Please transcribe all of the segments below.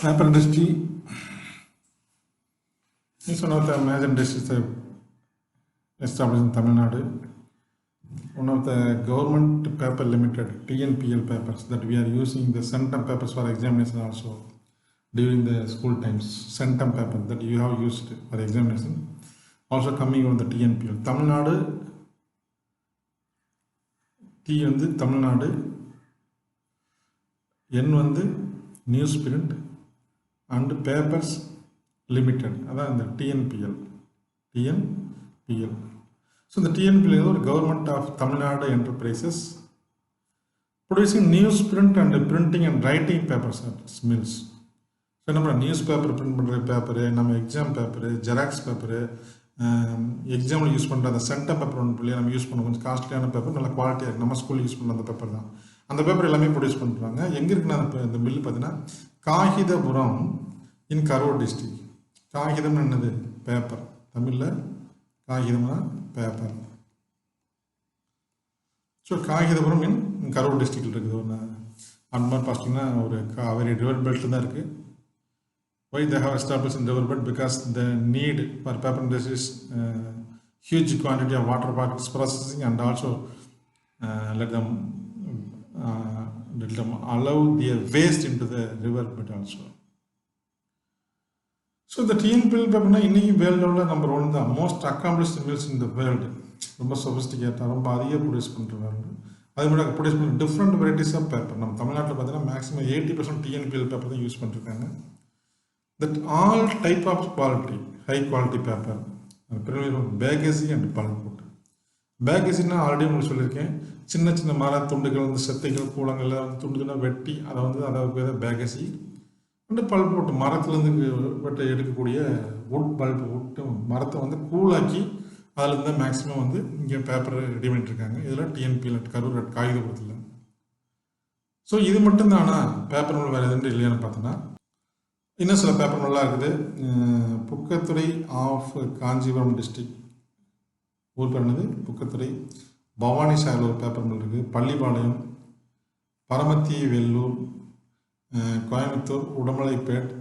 Paper industry is one of the major industries established in Tamilnadu. One of the government paper limited TNPL papers that we are using, the centum papers for examination also during the school times. Centum paper that you have used for examination also coming on the TNPL. Tamilnadu, T வந்து Tamil Nadu, N வந்து newsprint and papers limited. அதான் இந்த TNPL. So the TNPL is the government of Tamil Nadu enterprises producing newsprint and printing and writing papers at mills. So நம்ம newspaper print பண்ணுற paper, நம்ம exam paper, xerox paper, எக்ஸாமில் use பண்ணுற அந்த centum paper ஒன்று பிள்ளைய நம்ம use பண்ண கொஞ்சம் காஸ்ட்லியான பேப்பர், நல்ல குவாலிட்டியாக இருக்குது. நம்ம ஸ்கூலில் யூஸ் பண்ணுற அந்த பேப்பர் தான். அந்த பேப்பர் எல்லாமே ப்ரொடியூஸ் பண்ணுறாங்க. எங்கே இருக்குன்னா அந்த மில்லு பார்த்தீங்கன்னா காகிதபுரம் இன் கரூர் டிஸ்ட்ரிக்ட். காகிதம்னு என்னது? பேப்பர். தமிழில் காகிதம்னா பேப்பர். ஸோ காகிதபுரம் இன் கரூர் டிஸ்ட்ரிக்டில் இருக்குது. ஒரு அந்த மாதிரி பார்த்தீங்கன்னா ஒரு காவேரி ரிவர் பெல்ட் தான் இருக்குது. Why they have established in river bed? Because the need for paper industry is huge quantity of water products processing and also let them allow their waste into the river bed also. So the TNPL paper na இன்னைக்கு வேர்ல்டோட number 1 தான். Most accomplished mills in the world. ரொம்ப சொபிஸ்டிகேட்டாக ரொம்ப அதிக produce பண்ணுறாங்க. அது மட்டும் produce பண்ணுற different varieties of paper. நம்ம தமிழ்நாட்டில் பார்த்தீங்கன்னா மேக்ஸிமம் 80% TNPL பேப்பர் தான் யூஸ் பண்ணிருக்காங்க. That all type of quality, high quality paper, bagasse and pulpwood. பேகேசின்னா ஆல்ரெடி உங்களுக்கு சொல்லியிருக்கேன், சின்ன சின்ன மர துண்டுகள், இந்த செத்தைகள், கூலங்கள் துண்டுகளாக வெட்டி அதை அதாவது பேகேசி. அண்டு பல்புட் மரத்துலேருந்து வெட்ட எடுக்கக்கூடிய வுட் பல்ப், வுட்டு மரத்தை கூலாக்கி அதில் தான் மேக்ஸிமம் இங்கே பேப்பர் ரெடி பண்ணிட்டுருக்காங்க. இதில் டிஎன்பிஎல் கரூர் காகிதபுரத்தில். ஸோ இது மட்டும்தானா பேப்பர் நூல் வேறு எதுவும் இல்லையான்னு பார்த்தோன்னா இன்னும் சில பேப்பர் நல்லா இருக்குது. புக்கத்துறை ஆஃப் காஞ்சிபுரம் டிஸ்ட்ரிக்ட் ஊர் பேர் என்னது? புக்கத்துறை. பவானி சாகர் ஒரு பேப்பர் மில் இருக்குது. பள்ளிப்பாளையம், பரமத்தி, வெல்லூர், கோயம்புத்தூர், உடமலைப்பேட்,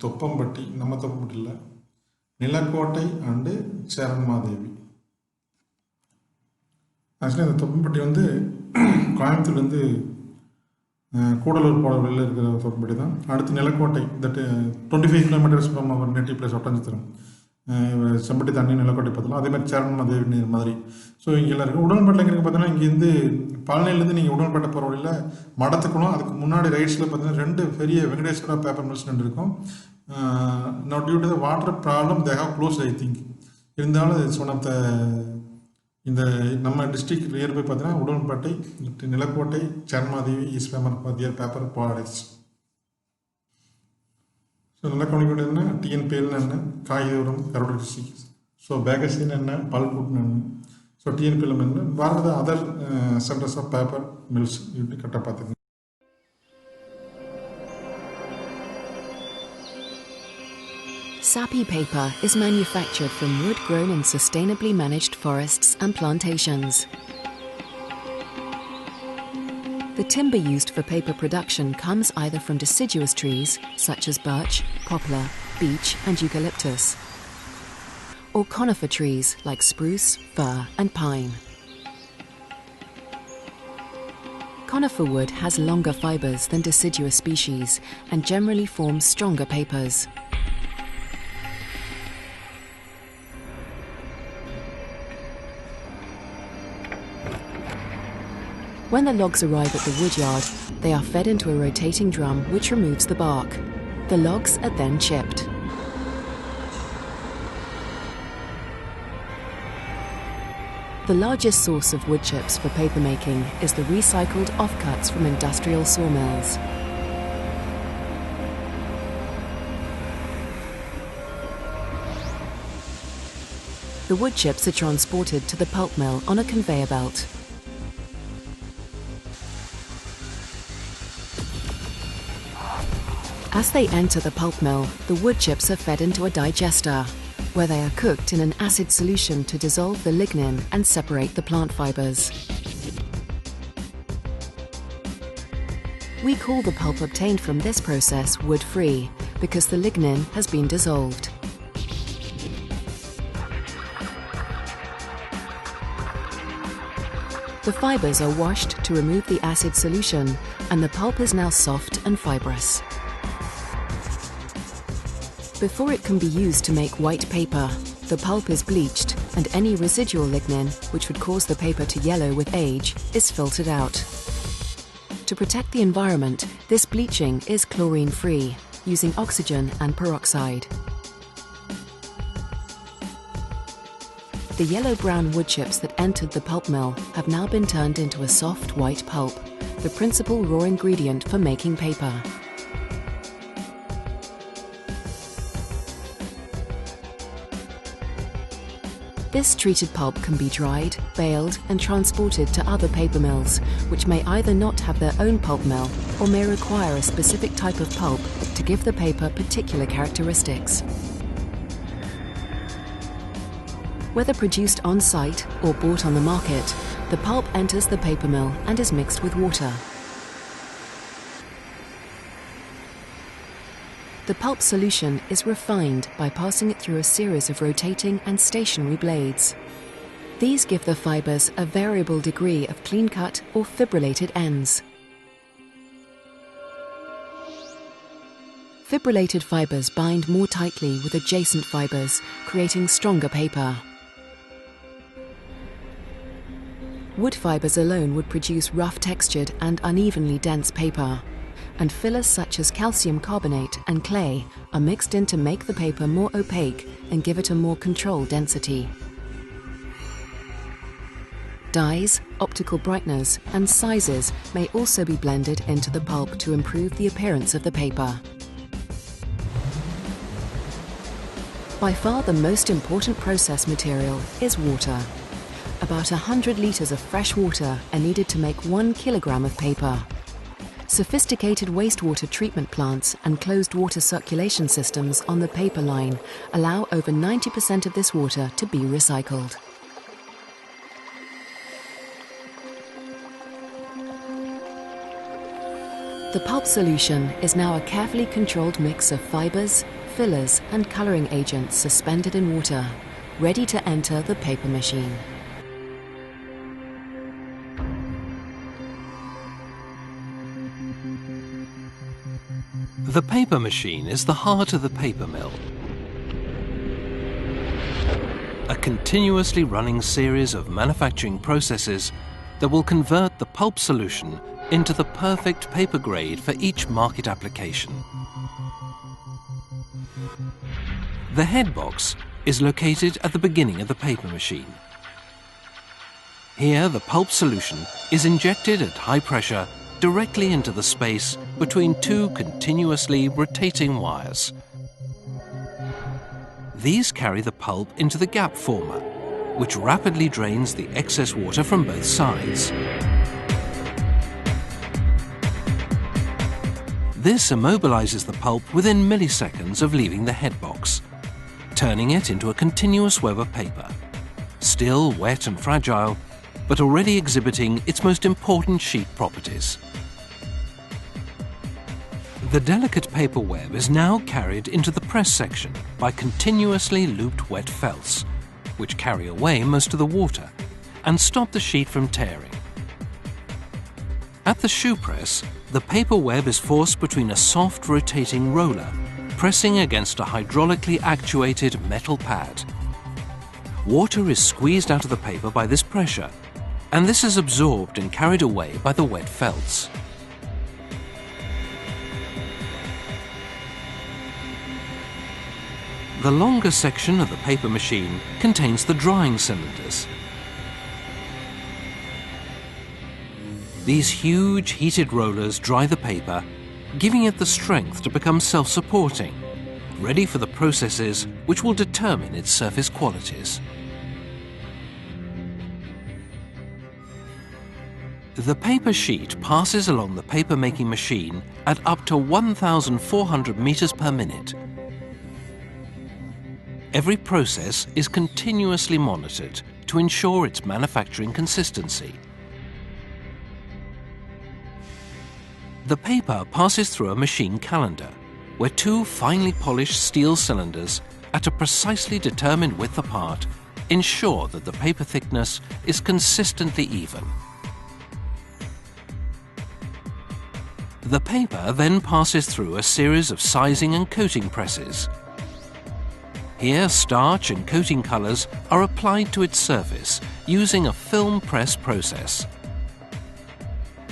தொப்பம்பட்டி, நம்ம தொப்பம்பட்டி இல்லை, நிலக்கோட்டை அண்டு சேரன்மாதேவி. ஆக்சுவலி இந்த தொப்பம்பட்டி கோயம்புத்தூர்லேருந்து கூடலூர் போட வெளியில் இருக்கிற தொப்பம்பட்டி தான். அடுத்து Nilakottai, that 25 kilometres from our native place Oddanchatram. Sempatti தண்ணி நிலக்கோட்டை பார்த்தலாம். அதேமாதிரி சேரன்மாதேவி நீர் மாதிரி. ஸோ இங்கெல்லாம் இருக்குது. உடன்பேட்டில் எங்கே பார்த்தீங்கன்னா இங்கேருந்து பழனிலேருந்து நீங்கள் உடன்பேட்டை போகிற வழியில் மடத்துக்கணும். அதுக்கு முன்னாடி ரைட்ஸில் பார்த்தீங்கன்னா 2 பெரிய வெங்கடேஸ்வரா பேப்பர் மில்ஸ் 2 இருக்கும். now due to the water problem they have closed I think. இருந்தாலும் இட்ஸ் ஒன் ஆஃப் த இந்த நம்ம டிஸ்ட்ரிக்ட் நியர்பை பார்த்தீங்கன்னா Udanpettai, Nilakottai, Cheranmahadevi is famous for their paper products. So நல்லா கவனிக்கக்கூடியதுன்னா டிஎன்பிஎல்னு என்ன, காகிதபுரம் கரூர் டிஸ்ட்ரிக்ட். ஸோ பேகசின் என்ன, பல்புட்னு என்ன. ஸோ டிஎன்பிஎல் என்ன, பாரத other centres of paper mills இப்படி கரெக்டாக பார்த்துக்கோங்க. Sapi paper is manufactured from wood grown in sustainably managed forests and plantations. The timber used for paper production comes either from deciduous trees such as birch, poplar, beech and eucalyptus, or conifer trees like spruce, fir and pine. Conifer wood has longer fibers than deciduous species and generally forms stronger papers. When the logs arrive at the woodyard, they are fed into a rotating drum which removes the bark. The logs are then chipped. The largest source of wood chips for paper making is the recycled offcuts from industrial sawmills. The wood chips are transported to the pulp mill on a conveyor belt. As they enter the pulp mill, the wood chips are fed into a digester, where they are cooked in an acid solution to dissolve the lignin and separate the plant fibers. We call the pulp obtained from this process wood-free because the lignin has been dissolved. The fibers are washed to remove the acid solution, and the pulp is now soft and fibrous. Before it can be used to make white paper, the pulp is bleached, and any residual lignin, which would cause the paper to yellow with age, is filtered out. To protect the environment, this bleaching is chlorine-free, using oxygen and peroxide. The yellow-brown wood chips that entered the pulp mill have now been turned into a soft white pulp, the principal raw ingredient for making paper. This treated pulp can be dried, baled and transported to other paper mills, which may either not have their own pulp mill or may require a specific type of pulp to give the paper particular characteristics. Whether produced on-site or bought on the market, the pulp enters the paper mill and is mixed with water. The pulp solution is refined by passing it through a series of rotating and stationary blades. These give the fibers a variable degree of clean-cut or fibrillated ends. Fibrillated fibers bind more tightly with adjacent fibers, creating stronger paper. Wood fibers alone would produce rough-textured and unevenly dense paper, and fillers such as calcium carbonate and clay are mixed in to make the paper more opaque and give it a more controlled density. Dyes, optical brighteners, and sizes may also be blended into the pulp to improve the appearance of the paper. By far the most important process material is water. About 100 litres of fresh water are needed to make 1 kilogram of paper. Sophisticated wastewater treatment plants and closed water circulation systems on the paper line allow over 90% of this water to be recycled. The pulp solution is now a carefully controlled mix of fibers, fillers and colouring agents suspended in water, ready to enter the paper machine. The paper machine is the heart of the paper mill. A continuously running series of manufacturing processes that will convert the pulp solution into the perfect paper grade for each market application. The head box is located at the beginning of the paper machine. Here, the pulp solution is injected at high pressure directly into the space between two continuously rotating wires. These carry the pulp into the gap former, which rapidly drains the excess water from both sides. This immobilizes the pulp within milliseconds of leaving the head box, turning it into a continuous web of paper, still wet and fragile, but already exhibiting its most important sheet properties. The delicate paper web is now carried into the press section by continuously looped wet felts, which carry away most of the water and stop the sheet from tearing. At the shoe press, the paper web is forced between a soft rotating roller, pressing against a hydraulically actuated metal pad. Water is squeezed out of the paper by this pressure, and this is absorbed and carried away by the wet felts. The longer section of the paper machine contains the drying cylinders. These huge heated rollers dry the paper, giving it the strength to become self-supporting, ready for the processes which will determine its surface qualities. The paper sheet passes along the paper-making machine at up to 1,400 meters per minute. Every process is continuously monitored to ensure its manufacturing consistency. The paper passes through a machine calender, where two finely polished steel cylinders at a precisely determined width apart ensure that the paper thickness is consistently even. The paper then passes through a series of sizing and coating presses. Here, starch and coating colors are applied to its surface using a film press process.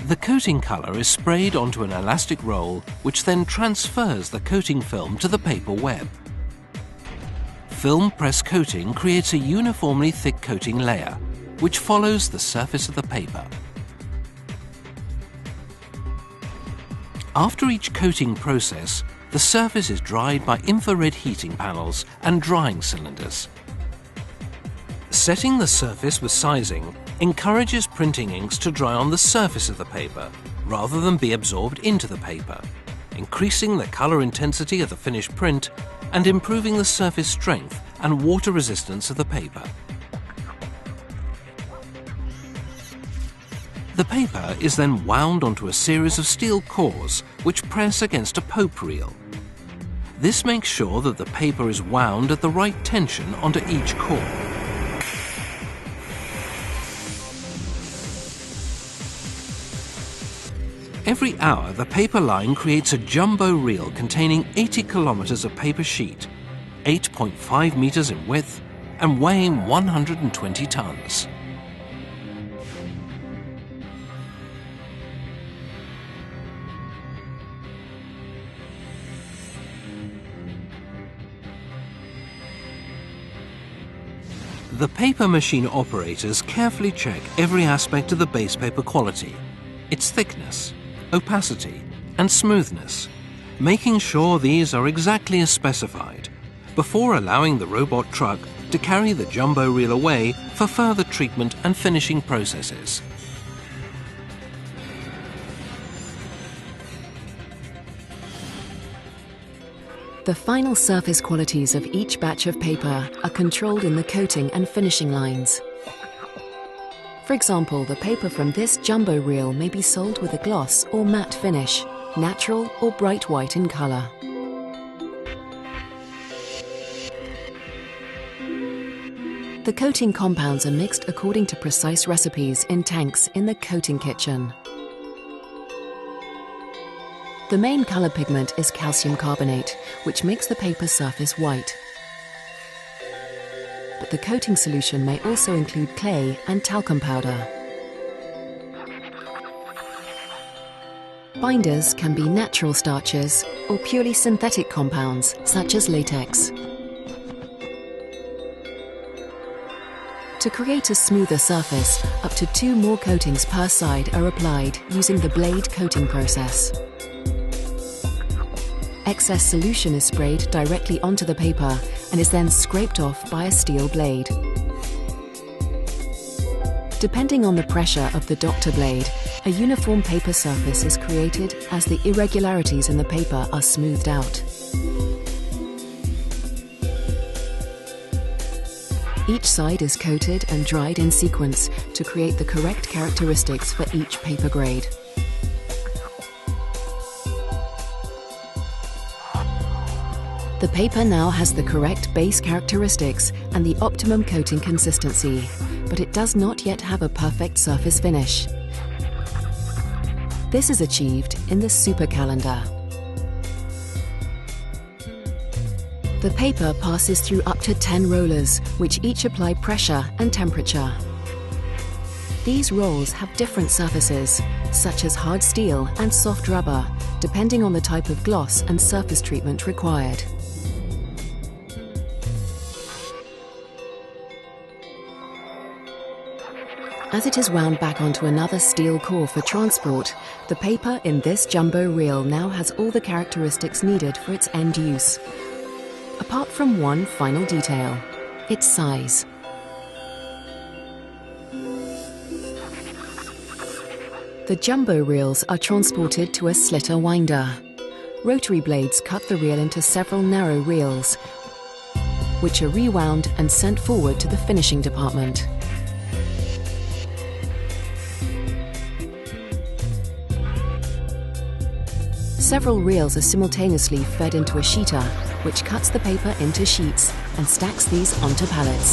The coating color is sprayed onto an elastic roll, which then transfers the coating film to the paper web. Film press coating creates a uniformly thick coating layer, which follows the surface of the paper. After each coating process, the surface is dried by infrared heating panels and drying cylinders. Setting the surface with sizing encourages printing inks to dry on the surface of the paper rather than be absorbed into the paper, increasing the color intensity of the finished print and improving the surface strength and water resistance of the paper. The paper is then wound onto a series of steel cores which press against a pope reel. This makes sure that the paper is wound at the right tension onto each core. Every hour, the paper line creates a jumbo reel containing 80 kilometers of paper sheet, 8.5 meters in width, and weighing 120 tons. The paper machine operators carefully check every aspect of the base paper quality, its thickness, opacity, and smoothness, making sure these are exactly as specified, before allowing the robot truck to carry the jumbo reel away for further treatment and finishing processes. The final surface qualities of each batch of paper are controlled in the coating and finishing lines. For example, the paper from this jumbo reel may be sold with a gloss or matte finish, natural or bright white in color. The coating compounds are mixed according to precise recipes in tanks in the coating kitchen. The main color pigment is calcium carbonate, which makes the paper surface white. But the coating solution may also include clay and talcum powder. Binders can be natural starches or purely synthetic compounds, such as latex. To create a smoother surface, up to 2 more coatings per side are applied using the blade coating process. Excess solution is sprayed directly onto the paper and is then scraped off by a steel blade. Depending on the pressure of the doctor blade, a uniform paper surface is created as the irregularities in the paper are smoothed out. Each side is coated and dried in sequence to create the correct characteristics for each paper grade. The paper now has the correct base characteristics and the optimum coating consistency, but it does not yet have a perfect surface finish. This is achieved in the super calendar. The paper passes through up to 10 rollers, which each apply pressure and temperature. These rolls have different surfaces, such as hard steel and soft rubber, depending on the type of gloss and surface treatment required. As it is wound back onto another steel core for transport, the paper in this jumbo reel now has all the characteristics needed for its end use. Apart from one final detail, its size. The jumbo reels are transported to a slitter winder. Rotary blades cut the reel into several narrow reels, which are rewound and sent forward to the finishing department. Several reels are simultaneously fed into a sheeter, which cuts the paper into sheets and stacks these onto pallets.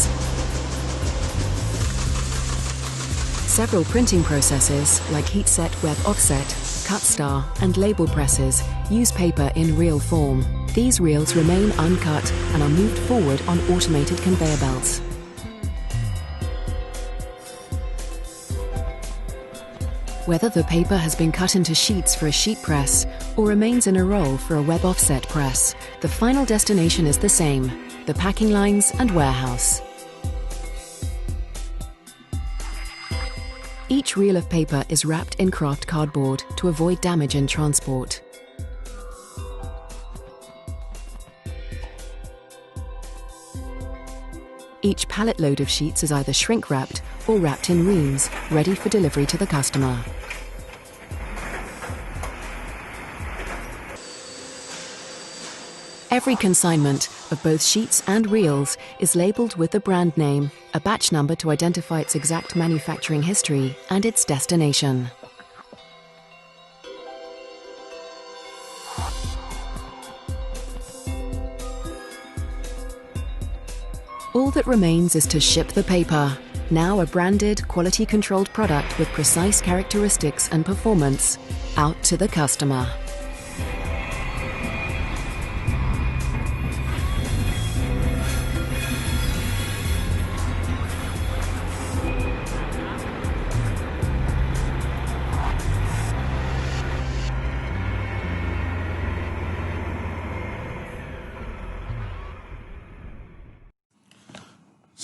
Several printing processes, like heat-set web offset, cut star, and label presses, use paper in reel form. These reels remain uncut and are moved forward on automated conveyor belts. Whether the paper has been cut into sheets for a sheet press or remains in a roll for a web offset press, the final destination is the same: the packing lines and warehouse. Each reel of paper is wrapped in kraft cardboard to avoid damage in transport. Each pallet load of sheets is either shrink-wrapped or wrapped in reams, ready for delivery to the customer. Every consignment of both sheets and reels is labelled with the brand name, a batch number to identify its exact manufacturing history, and its destination. All that remains is to ship the paper, now a branded, quality-controlled product with precise characteristics and performance, out to the customer.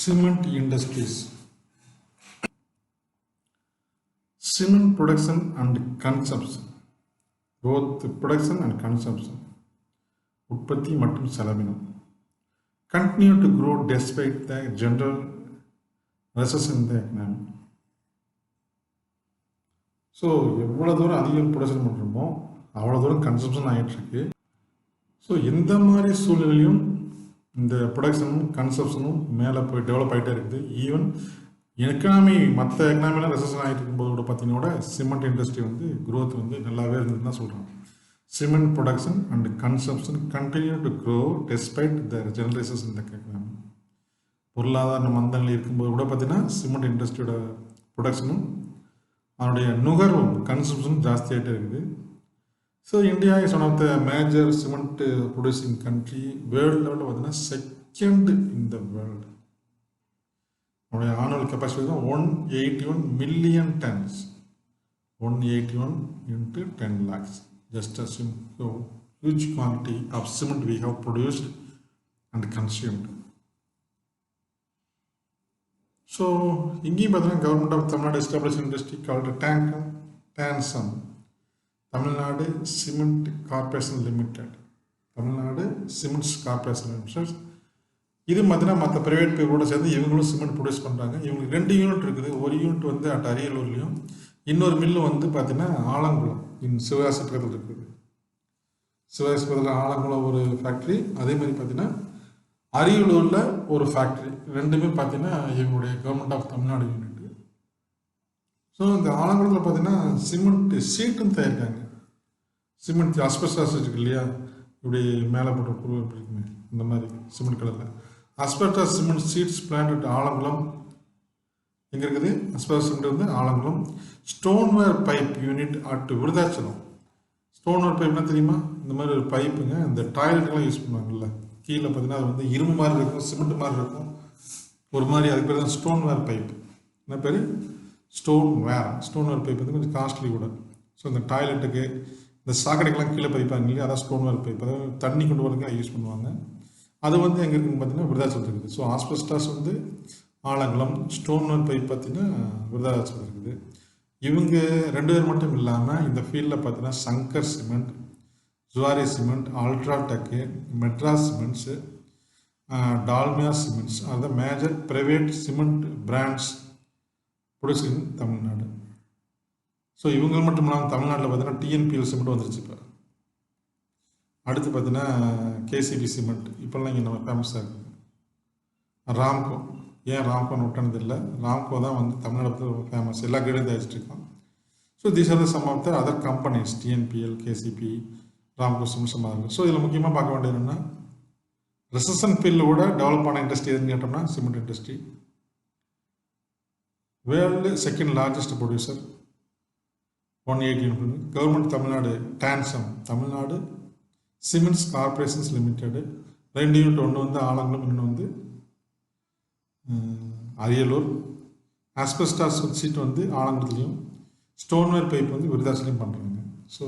Cement industries. Cement production and consumption. Both production and consumption. உற்பத்தி மற்றும் செலவினம். Continue to grow despite the general recession in the economy. So எவ்வளோ தூரம் அதிகம் production பண்ணுறோமோ அவ்வளோ தூரம் consumption ஆகிட்டுருக்கு. ஸோ எந்த மாதிரி சூழ்நிலையும் இந்த ப்ரொடக்ஷனும் கன்சப்ஷனும் மேலே போய் டெவலப் ஆகிட்டே இருக்குது. ஈவன் எக்கனாமி மற்ற எக்கனாமிலாம் ரெசன் ஆகிட்டு இருக்கும்போது கூட பார்த்தீங்கன்னா சிமெண்ட் இண்டஸ்ட்ரி வந்து க்ரோத் வந்து நல்லாவே இருந்ததுன்னு தான் சொல்கிறாங்க. Cement production and consumption continue to grow despite the generations இந்த எக்கனாமி. பொருளாதார மந்தநிலை இருக்கும்போது கூட பார்த்தீங்கன்னா சிமெண்ட் இண்டஸ்ட்ரியோட ப்ரொடக்ஷனும் அதனுடைய நுகர்வும் கன்சப்ஷனும் ஜாஸ்தியாகிட்டே இருக்குது. So India is one of the major cement producing country. World லெவலில் பார்த்தீங்கன்னா செகண்ட் இன் த வேர்ல்டு. நம்முடைய ஆனுவல் கெப்பாசிட்டி தான் 181 million tons. 181 into 10 lakhs. Just a huge quantity of cement we have produced and consumed. So இங்கேயும் பார்த்தீங்கன்னா government of Tamil Nadu establish industry called TANCEM, Tamil Nadu cement corporation limited, Tamil Nadu cements corporation limited. இது பார்த்தீங்கன்னா மற்ற private பீப்புளோட சேர்ந்து இவங்களும் சிமெண்ட் ப்ரொடியூஸ் பண்ணுறாங்க. இவங்களுக்கு 2 யூனிட் இருக்குது. ஒரு யூனிட் வந்து அட் அரியலூர்லேயும், இன்னொரு மில்லு வந்து பார்த்தீங்கன்னா ஆலங்குளம் சிவகாசி பக்கத்தில் இருக்குது. சிவகாசி பக்கத்தில் ஆலங்குளம் ஒரு ஃபேக்ட்ரி, அதே மாதிரி பார்த்தீங்கன்னா அரியலூரில் ஒரு ஃபேக்ட்ரி. ரெண்டுமே பார்த்தீங்கன்னா இவங்களுடைய government of Tamil Nadu unit. So இந்த ஆலங்குளத்தில் பார்த்தீங்கன்னா சிமெண்ட் சீட்டும் தயாரிக்காங்க. சிமெண்ட் அஸ்பெஸ்டாஸ் இருக்கு இல்லையா, இப்படி மேலே போட்ட பொருள் எப்படி இருக்குமே இந்த மாதிரி சிமெண்ட் கலரில் asbestos cement sheets plant at Alangulam. எங்கே இருக்குது அஸ்பெஸ்டாஸ் சிமெண்ட் வந்து Alangulam. Stoneware pipe unit at Virudhachalam. Stoneware பைப்னா தெரியுமா, இந்த மாதிரி ஒரு பைப்புங்க. இந்த டாய்லெட்டுக்கெல்லாம் யூஸ் பண்ணுவாங்கல்ல, கீழே பார்த்தீங்கன்னா அது வந்து இரும்பு மாதிரி இருக்கும், சிமெண்ட் மாதிரி இருக்கும், ஒரு மாதிரி. அதுக்கு பேர் தான் ஸ்டோன்வேர் பைப். என்ன பேர்? ஸ்டோன்வேர் பைப் வந்து கொஞ்சம் காஸ்ட்லி கூட. ஸோ இந்த டாய்லெட்டுக்கு இந்த சாக்கடைக்கெல்லாம் கீழே பைப்பாங்க இல்லையா, அதான் ஸ்டோன்வேர் பைப். அதாவது தண்ணி கொண்டு வரதுக்கு யூஸ் பண்ணுவாங்க. அது வந்து எங்கே இருக்குன்னு பார்த்தீங்கன்னா விருதாச்சலத்தில் இருக்குது. ஸோ ஆஸ்பெஸ்டாஸ் வந்து ஆலங்குளம், ஸ்டோன்வேர் பைப் பார்த்தீங்கன்னா விருதாச்சலத்தில் இருக்குது. இவங்க 2 பேர் மட்டும் இல்லாமல் இந்த ஃபீல்டில் பார்த்தீங்கன்னா Shankar cement, Zuari cement, UltraTech, Madras cements, Dalmia cements R the major private cement brands produce in Tamil Nadu. So இவங்க மட்டும் இல்லாமல் தமிழ்நாட்டில் பார்த்தீங்கன்னா டிஎன்பிஎல் சிமெண்ட் வந்துருச்சு. இப்போ அடுத்து பார்த்தீங்கன்னா கேசிபி சிமெண்ட் இப்போல்லாம் இங்கே நம்ம ஃபேமஸாக இருக்குது. ராம்கோ, ஏன் ராம்கோன்னு விட்டானது இல்லை, ராம்கோ தான் வந்து தமிழ்நாடு ஃபேமஸ், எல்லா கிரேடும் தயாரிச்சிட்ருக்கோம். So these are the some of the other companies, TNPL, KCP, Ramakrishnan சமாதானம். ஸோ இதில் முக்கியமாக பார்க்க வேண்டியது என்னென்னா ரெசன் ஃபீல்டில் கூட டெவலப் ஆன இண்டஸ்ட்ரி எதுன்னு கேட்டோம்னா cement industry. World second largest producer 180. Government Tamil Nadu TANCEM Tamil Nadu cements corporations limited 2 unit, ஒன்று வந்து ஆலங்குளம், இன்னொன்று வந்து அரியலூர். ஆஸ்பெஸ்டாஸ் சீட் வந்து ஆலங்குளத்துலேயும் ஸ்டோன்வேர் பைப் வந்து விருதாச்சலையும் பண்ணுறாங்க. ஸோ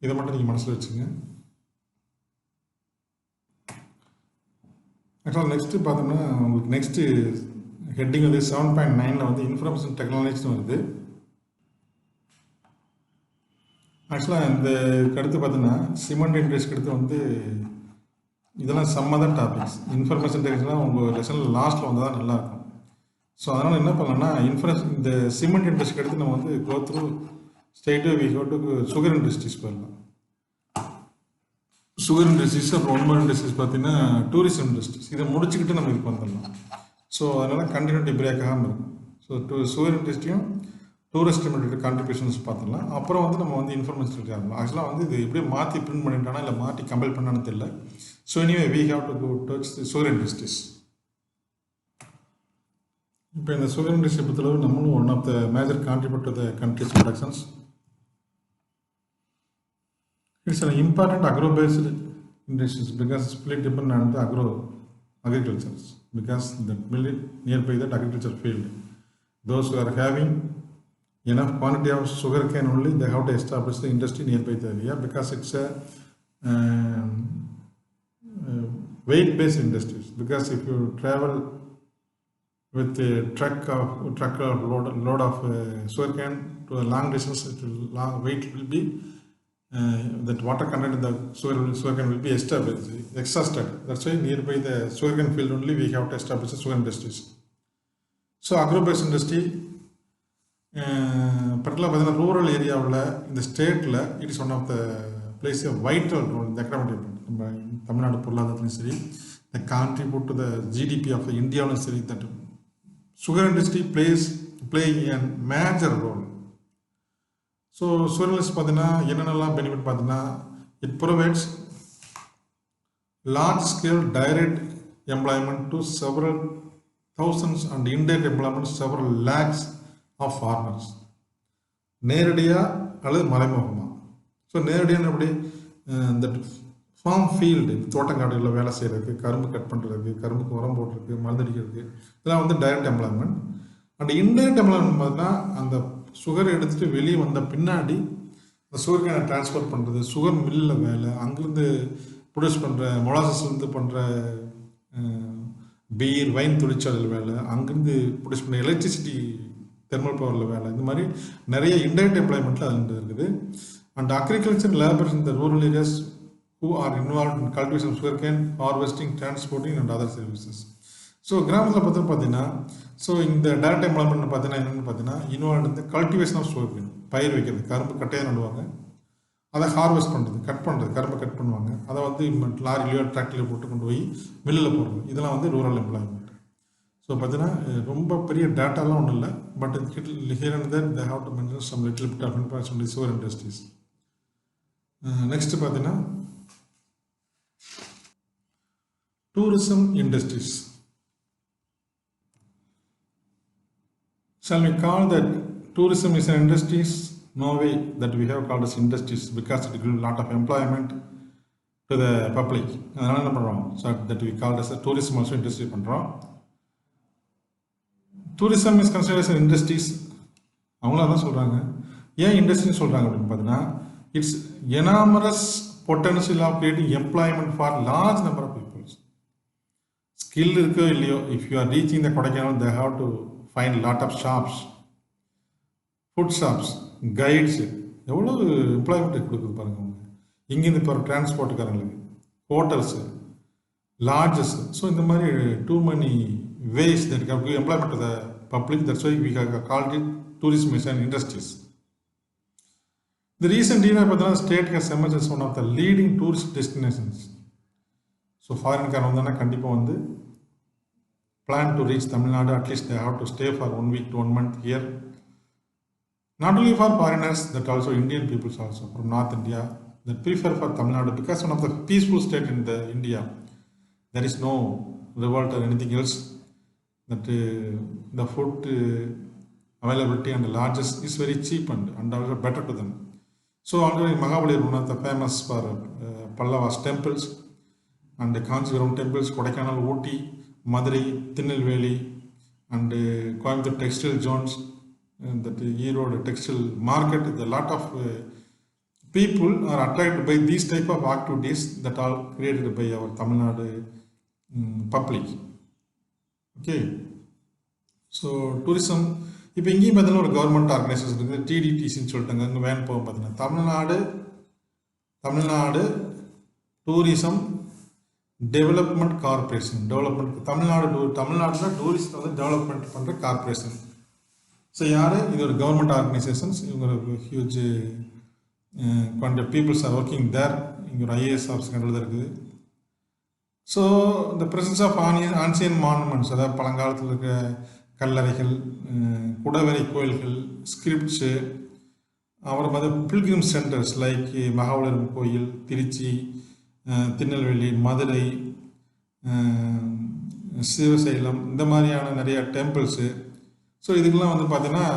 இதை மட்டும் நீங்கள் மனசில் வச்சுங்க. ஆக்சுவலாக நெக்ஸ்ட்டு பார்த்தோம்னா உங்களுக்கு நெக்ஸ்ட்டு ஹெட்டிங் வந்து 7.9 வந்து இன்ஃபர்மேஷன் டெக்னாலஜின்னு வருது. ஆக்சுவலாக இந்த அடுத்து பார்த்தீங்கன்னா சிமெண்ட் இண்டஸ்ட்ரிக்கு அடுத்து வந்து இதெல்லாம் சம் அதர் டாபிக்ஸ். இன்ஃபர்மேஷன் டெக்னாலஜிலாம் உங்கள் லெசனில் லாஸ்ட்டில் வந்தால் தான் நல்லாயிருக்கும். ஸோ அதனால் என்ன பண்ணலாம்னா இந்த சிமெண்ட் இண்டஸ்ட்ரிக்கு அடுத்து நம்ம வந்து go through state we go to sugar industries போயிடலாம். சுகர் இண்டஸ்ட்ரீஸ் அப்புறம் ஒன்பது இண்டஸ்ட்ரீஸ் பார்த்தீங்கன்னா டூரிசம் இண்டஸ்ட்ரீஸ். இதை முடிச்சுக்கிட்டு நம்ம இதுக்கு வந்துடலாம். ஸோ அதனால் கண்டினியூட்டி பிரேக் ஆகாமல் இருக்கும். ஸோ சுகர் இண்டஸ்ட்ரியும் டூரிஸ்ட் ரிலேட்டட் கான்ட்ரிபியூஷன்ஸ் பார்த்துடலாம். அப்புறம் வந்து நம்ம வந்து இன்ஃபர்மேஷன் ஆகலாம். ஆக்சுவலாக வந்து இது எப்படியே மாற்றி பிரிண்ட் பண்ணிட்டானா இல்லை மாற்றி கம்பைல் பண்ணான்னு தெரியல. So anyway we have to go towards the sugar industries. இப்போ இந்த சுகர் இண்டஸ்ட்ரி பொறுத்தளவு நம்மளும் one of the major contribute to the country's productions. It's an important agro-based industries because it's fully dependent on the agriculture because that mill nearby that agriculture field. Those who are having enough quantity of sugar cane only, they have to establish the industry nearby the area because it's a weight-based industries. Because if you travel with a truck load of sugar cane to a long distance, weight will be that water content in the sugar cane will be established, exhausted. That's why nearby the sugar cane field only we have to establish the sugar industries. So agro-based industry, particularly rural area in the state, it is one of the plays a vital role in the economic development. Tamilnadu பொருளாதாரத்திலும் சரி, the contribute to the GDP of the India சரி, that sugar industry play a major role. So sugar industry பார்த்தீங்கன்னா என்னென்னலாம் benefit பார்த்தீங்கன்னா it provides large scale direct employment to several thousands and indirect employment several lakhs of farmers. நேரடியாக அல்லது மறைமுகமாக. So நேரடியான எப்படி இந்த ஃபார்ம் ஃபீல்டு தோட்டங்காடுகளில் வேலை செய்கிறதுக்கு, கரும்பு கட் பண்ணுறதுக்கு, கரும்புக்கு உரம் போடுறதுக்கு, மருந்தடிக்கிறதுக்கு, இதெல்லாம் வந்து direct employment. And indirect employment பார்த்தீங்கன்னா அந்த சுகர் எடுத்துகிட்டு வெளியே வந்த பின்னாடி அந்த சுகர் கேனை டிரான்ஸ்ஃபர் பண்ணுறது, சுகர் மில்லில் வேலை, அங்கேருந்து ப்ரொடியூஸ் பண்ணுற மொலாசஸ்லேருந்து பண்ணுற பீர் வைன் தொழிற்சாலையில் வேலை, அங்கேருந்து ப்ரொடியூஸ் பண்ணுற எலக்ட்ரிசிட்டி தெர்மல் பவரில் வேலை, இந்த மாதிரி நிறைய இன்டைரக்ட் எம்ப்ளாய்மெண்ட்டில் அது இருக்குது. And agriculture labours in the rural areas who are involved in cultivation of sugarcane, harvesting, transporting and other services. So கிராமத்தில் பார்த்தீங்கன்னா ஸோ இந்த டைரக்ட் எம்ப்ளாய்மெண்ட் பார்த்தீங்கன்னா என்னென்னு பார்த்தீங்கன்னா இன்வால்வ் இந்த கல்டிவேஷன் ஆஃப் சுகர்கேன், பயிர் வைக்கிறது, கரும்பு கட்டையாக நடுவாங்க, அதை ஹார்வெஸ்ட் பண்ணுறது, கட் பண்ணுறது, கரும்பை கட் பண்ணுவாங்க, அதை வந்து லாரிலையோ டிராக்டர்லையோ போட்டு கொண்டு போய் மில்லில் போடுறது, இதெல்லாம் வந்து ரூரல் எம்ப்ளாய்மெண்ட். ஸோ பார்த்தீங்கன்னா ரொம்ப பெரிய டேட்டாலாம் ஒன்றும் இல்லை, but here and there they have to mention some little bit of information the sugar industries. Next பார்த்தீங்கன்னா tourism industries. Shall we call that tourism is an industries? No way that we have called as industries because it gives a lot of employment to the public. அதனால என்ன பண்ணுறோம், so that we called as a tourism also industry பண்ணுறோம். tourism is considered as an industries. அவங்களும் அதான் சொல்கிறாங்க. ஏன் இண்டஸ்ட்ரின்னு சொல்கிறாங்க அப்படின்னு பார்த்தீங்கன்னா it's enormous potential of creating employment for large number of people. Skill இருக்கோ இல்லையோ, if you are reaching the Kodaikanal they have to find lot of shops, food shops, guides, எவ்வளோ எம்ப்ளாய்மெண்ட் கொடுக்குது பாருங்க அவங்க. இங்கேருந்து இப்போ டிரான்ஸ்போர்ட்டுக்காரங்களுக்கு, ஹோட்டல்ஸு, லாட்ஜஸ். ஸோ இந்த மாதிரி two many ways that have given employment to the public. That's why we have called it tourism as an industries. The recent year பார்த்தீங்கன்னா state has emerged as one of the leading tourist destinations. So ஃபாரின்காரன் வந்தோன்னா கண்டிப்பாக வந்து plan to reach Tamil Nadu, at least they have to stay for 1 week to 1 month here. Not only for foreigners, that also Indian peoples also from North India, that prefer for Tamil Nadu because one of the peaceful state in the India. There is no revolt or anything else. That the food availability and the largest is very cheap and also better to them. So already Mahabalipuram, one of the famous for Pallavas temples and the Kanchipuram temples, Kodaikanal, Ooty, Madurai, Tirunelveli, and Coimbatore textile zones, that Erode textile market. A lot of people are attracted by these type of activities that are created by our Tamil Nadu public. Okay, so tourism. இப்போ இங்கேயும் பார்த்தீங்கன்னா ஒரு government organisation இருக்குது, டிடிடிசின்னு சொல்லிட்டாங்க. அங்கே van போகும் பார்த்தீங்கன்னா Tamil Nadu tourism development corporation. தமிழ்நாடுல டூரிஸ்ட் வந்து டெவலப்மெண்ட் பண்ணுற கார்பரேஷன். ஸோ யார் இது? ஒரு கவர்மெண்ட் ஆர்கனைசேஷன்ஸ். இவங்க ஒரு ஹியூஜ் கொஞ்சம் பீப்புள்ஸ் ஆர் ஒர்க்கிங் தேர். இங்கே ஒரு ஐஏஎஸ் ஆஃபீஸ் கண்டிப்பாக இருக்குது. ஸோ இந்த ப்ரெசன்ஸ் ஆஃப் ஆன்சியன் மானுமெண்ட்ஸ், அதாவது பழங்காலத்தில் இருக்க கல்லறைகள், குடவரை கோயில்கள், ஸ்கிரிப்ட்ஸு, அப்புறம் பார்த்து பில்கிரிம் சென்டர்ஸ் லைக் மகாபலிபுரம் கோயில், திருச்சி, திருநெல்வேலி, மதுரை, சிவசைலம், இந்த மாதிரியான நிறைய டெம்பிள்ஸு. ஸோ இதுக்கெல்லாம் வந்து பார்த்தீங்கன்னா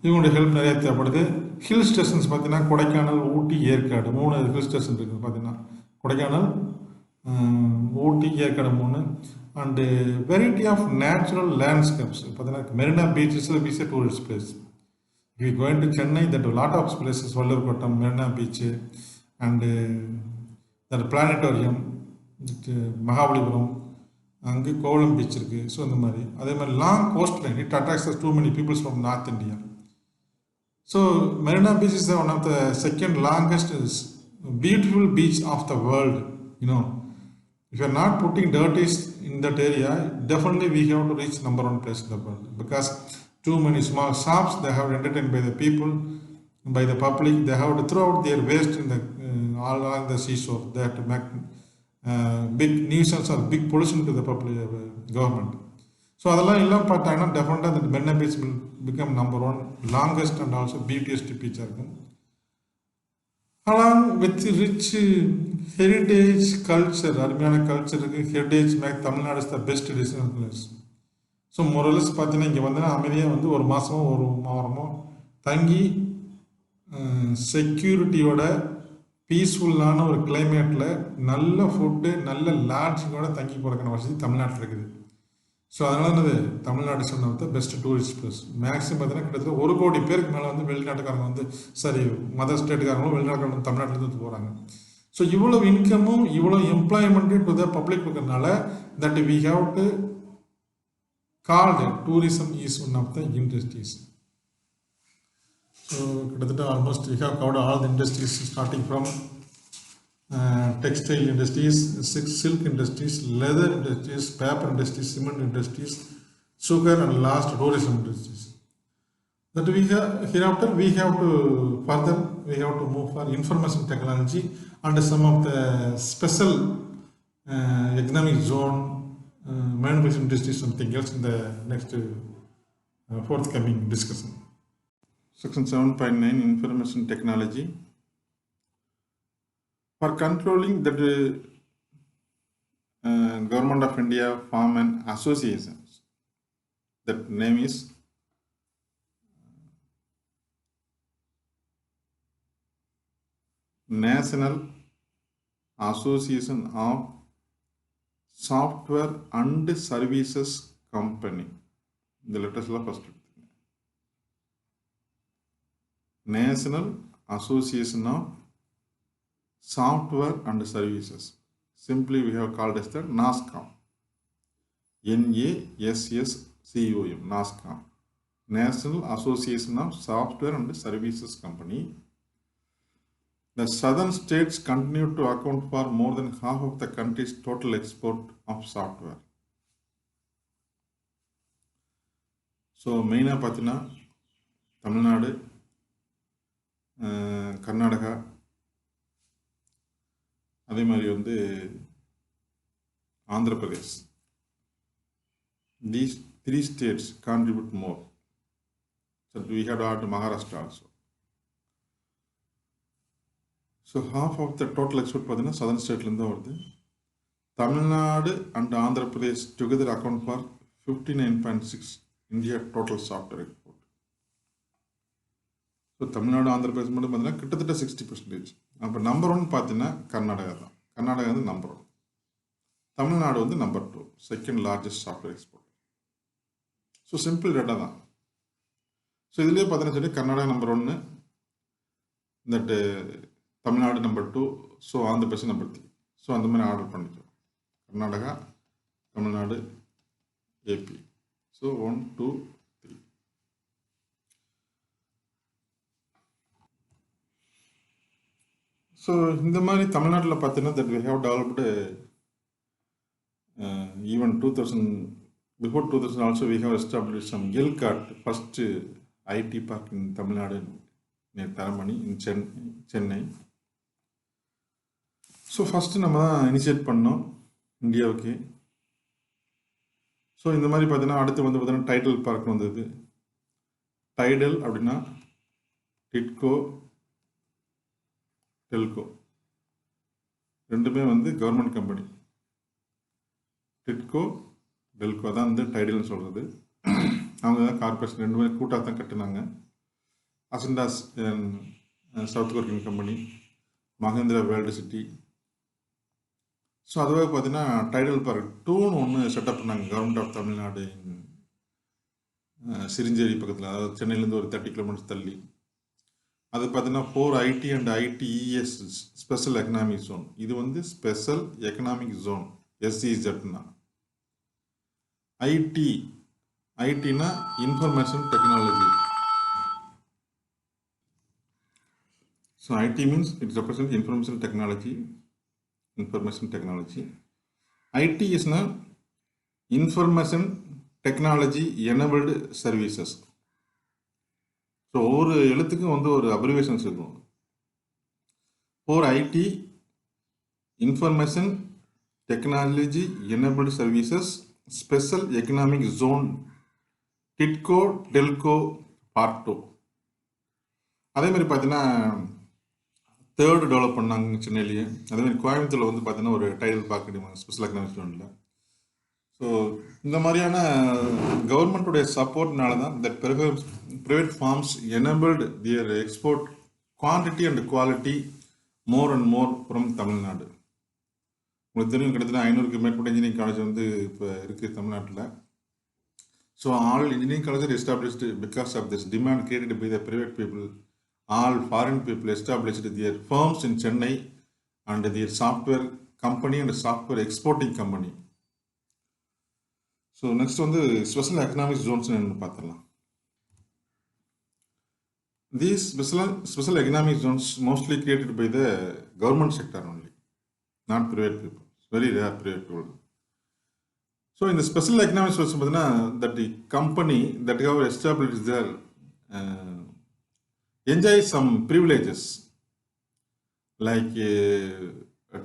இவங்களுடைய ஹெல்ப் நிறைய தேவைப்படுது. ஹில் ஸ்டேஷன்ஸ் பார்த்தீங்கன்னா கொடைக்கானல், ஊட்டி, ஏற்காடு 3 ஹில் ஸ்டேஷன் இருக்குது பார்த்தீங்கன்னா. Kodaikanal, Ooty, Yercaud 3. And variety of natural landscapes பார்த்தீங்கன்னா Marina beach is a tourist place. If you go into Chennai, there are a lot of places, Vallurkottam, Marina Beach, and the planetarium, Mahabalipuram, அங்கே Kovalam beach இருக்குது. So இந்த மாதிரி அதே மாதிரி long coast line, it attracts too many peoples from north India. So Marina beach is one of the second longest beautiful beach of the world. You know, if you are not putting dirties in that area, definitely we have to reach number 1 place in the world, because too many small shops they have entertained by the people, by the public. They have to throw out their waste in the all along the seashore. They have to make big nuisance or big pollution to the public government. So அதெல்லாம் எல்லாம் பார்த்தாங்கன்னா டெஃபினட்டாக அந்த Marina beach will become number 1 longest and also beautiest beach இருக்கும். along with rich heritage culture, அருமையான culture இருக்குது. Heritage make Tamil Nadu is the best destination place. So morals பார்த்தீங்கன்னா இங்கே வந்து அமைதியாக வந்து ஒரு மாதமோ ஒரு வாரமோ தங்கி செக்யூரிட்டியோட பீஸ்ஃபுல்லான ஒரு கிளைமேட்டில் நல்ல ஃபுட்டு, நல்ல லாட்ஜிங்கோட தங்கி போகிறக்கான வசதி தமிழ்நாட்டில் இருக்குது. ஸோ அதனால என்னது தமிழ்நாடு சொன்னது பெஸ்ட் டூரிஸ்ட் பிளேஸ். மேக்ஸிமம் பார்த்தீங்கன்னா கிட்டத்தட்ட 1 கோடி பேருக்கு மேலே வந்து வெளிநாட்டுக்காரங்க வந்து மதர் ஸ்டேட்டுக்காரங்களும் வெளிநாட்டுக்காரங்க வந்து தமிழ்நாட்டிலேருந்து போகிறாங்க. ஸோ இவ்வளோ இன்கமும் இவ்வளோ எம்ப்ளாய்மெண்ட்டு டு த பப்ளிக் இருக்கிறதுனால that we have to call the tourism is one of the industries. So கிட்டத்தட்ட almost we have covered all the industries starting from textile industries, silk industries, leather industries, paper industries, cement industries, sugar, and last tourism industries. That we have hereafter we have to further we have to move for information technology and some of the special economic zone, manufacturing industries, something else in the next forthcoming discussion. Section 7.9 Information Technology. For controlling that Government of India form an association. That name is National Association of Software and Services Company. The letters la first. National Association of Software and Services. Simply we have called as the NASSCOM. NASSCOM. NASSCOM. National Association of Software and Services Company. The southern states continue to account for more than half of the country's total export of software. So, main pathina Tamil Nadu, Karnataka, அதே மாதிரி வந்து Andhra Pradesh. These 3 states contribute more. So we have to add Maharashtra also. So half of the total export பார்த்தீங்கன்னா southern ஸ்டேட்லேருந்து தான் வருது. Tamil Nadu and Andhra Pradesh together account for 59.6 India total software export. So Tamil Nadu Andhra Pradesh மட்டும் பார்த்தீங்கன்னா கிட்டத்தட்ட 60%. அப்போ நம்பர் 1 பார்த்தீங்கன்னா கர்நாடகா தான். கர்நாடகா வந்து நம்பர் 1, தமிழ்நாடு வந்து number 2, second largest software export. So simple data தான். ஸோ இதுலேயே பார்த்தீங்கன்னா சொல்லி கர்நாடகா நம்பர் 1, தட்டு Tamil Nadu number 2, so Andhra Pradesh number 3. So அந்த மாதிரி ஆர்டர் பண்ணிக்கலாம். Karnataka, Tamil Nadu, AP. So 1, 2, 3. So இந்த மாதிரி தமிழ்நாட்டில் பார்த்தீங்கன்னா that we have developed even 2000, before 2000 also we have established some GILCAT, first IT park in Tamil Nadu near Taramani in Chennai. So first நம்ம தான் initiate பண்ணோம் இந்தியாவுக்கு. ஸோ இந்த மாதிரி பார்த்தீங்கன்னா அடுத்து வந்து பார்த்தீங்கன்னா டைடல் பார்க் வந்தது. டைடல் அப்படின்னா டிட்கோ, டெல்கோ ரெண்டுமே வந்து கவர்மெண்ட் கம்பெனி. டிட்கோ, டெல்கோ தான் வந்து டைடல்னு சொல்கிறது. அவங்க தான் கார்பரேஷன் ரெண்டுமே கூட்டாக தான் கட்டினாங்க. Ascendas south Korean company, Mahindra world city. So அதுவே பார்த்தீங்கன்னா டைடல் பார்க் 2ன்னு ஒன்று செட்டப் பண்ணாங்க கவர்மெண்ட் ஆஃப் தமிழ்நாடு சிரிஞ்சேரி பக்கத்தில், அதாவது சென்னையிலேருந்து ஒரு 30 கிலோமீட்டர்ஸ் தள்ளி. அது பார்த்தீங்கன்னா 4 IT and ITES special economic zone. இது வந்து ஸ்பெஷல் எக்கனாமிக் ஜோன் SEZனா. ஐடினா information technology. So IT means it's represent information technology. IT இஸ்னா information technology enabled services. So ஒவ்வொரு எழுத்துக்கும் வந்து ஒரு அப்ரிவேஷன்ஸ் இருக்கும். 4 IT information technology enabled services special economic zone TIDCO TELCO part 2. அதே மாதிரி பார்த்தீங்கன்னா தேர்டு டெவலப் பண்ணாங்க சென்னையிலேயே. அதேமாதிரி கோயம்புத்தூரில் வந்து பார்த்தீங்கன்னா ஒரு டைடல் பார்க்க ஸ்பெஷல் எக்கனாமிக் ஜோனில். ஸோ இந்த மாதிரியான கவர்மெண்ட்டுடைய சப்போர்ட்னால தான் that private firms enabled their export quantity and quality more and more from Tamil Nadu. உங்களுக்கு தெரியும் கிட்டத்தட்ட 500க்கு மேற்பட்ட இன்ஜினியரிங் காலேஜ் வந்து இப்போ இருக்குது தமிழ்நாட்டில். So all engineering college established because of this demand created by the private people. All foreign people established their firms in Chennai and their software company and software exporting company. So next வந்து special economic zones என்னென்னு பார்த்துடலாம். These special economic zones mostly created by the government sector only, not private people. It's very rare private people. So in the special economic zones, that the company that have established there enjoy some privileges like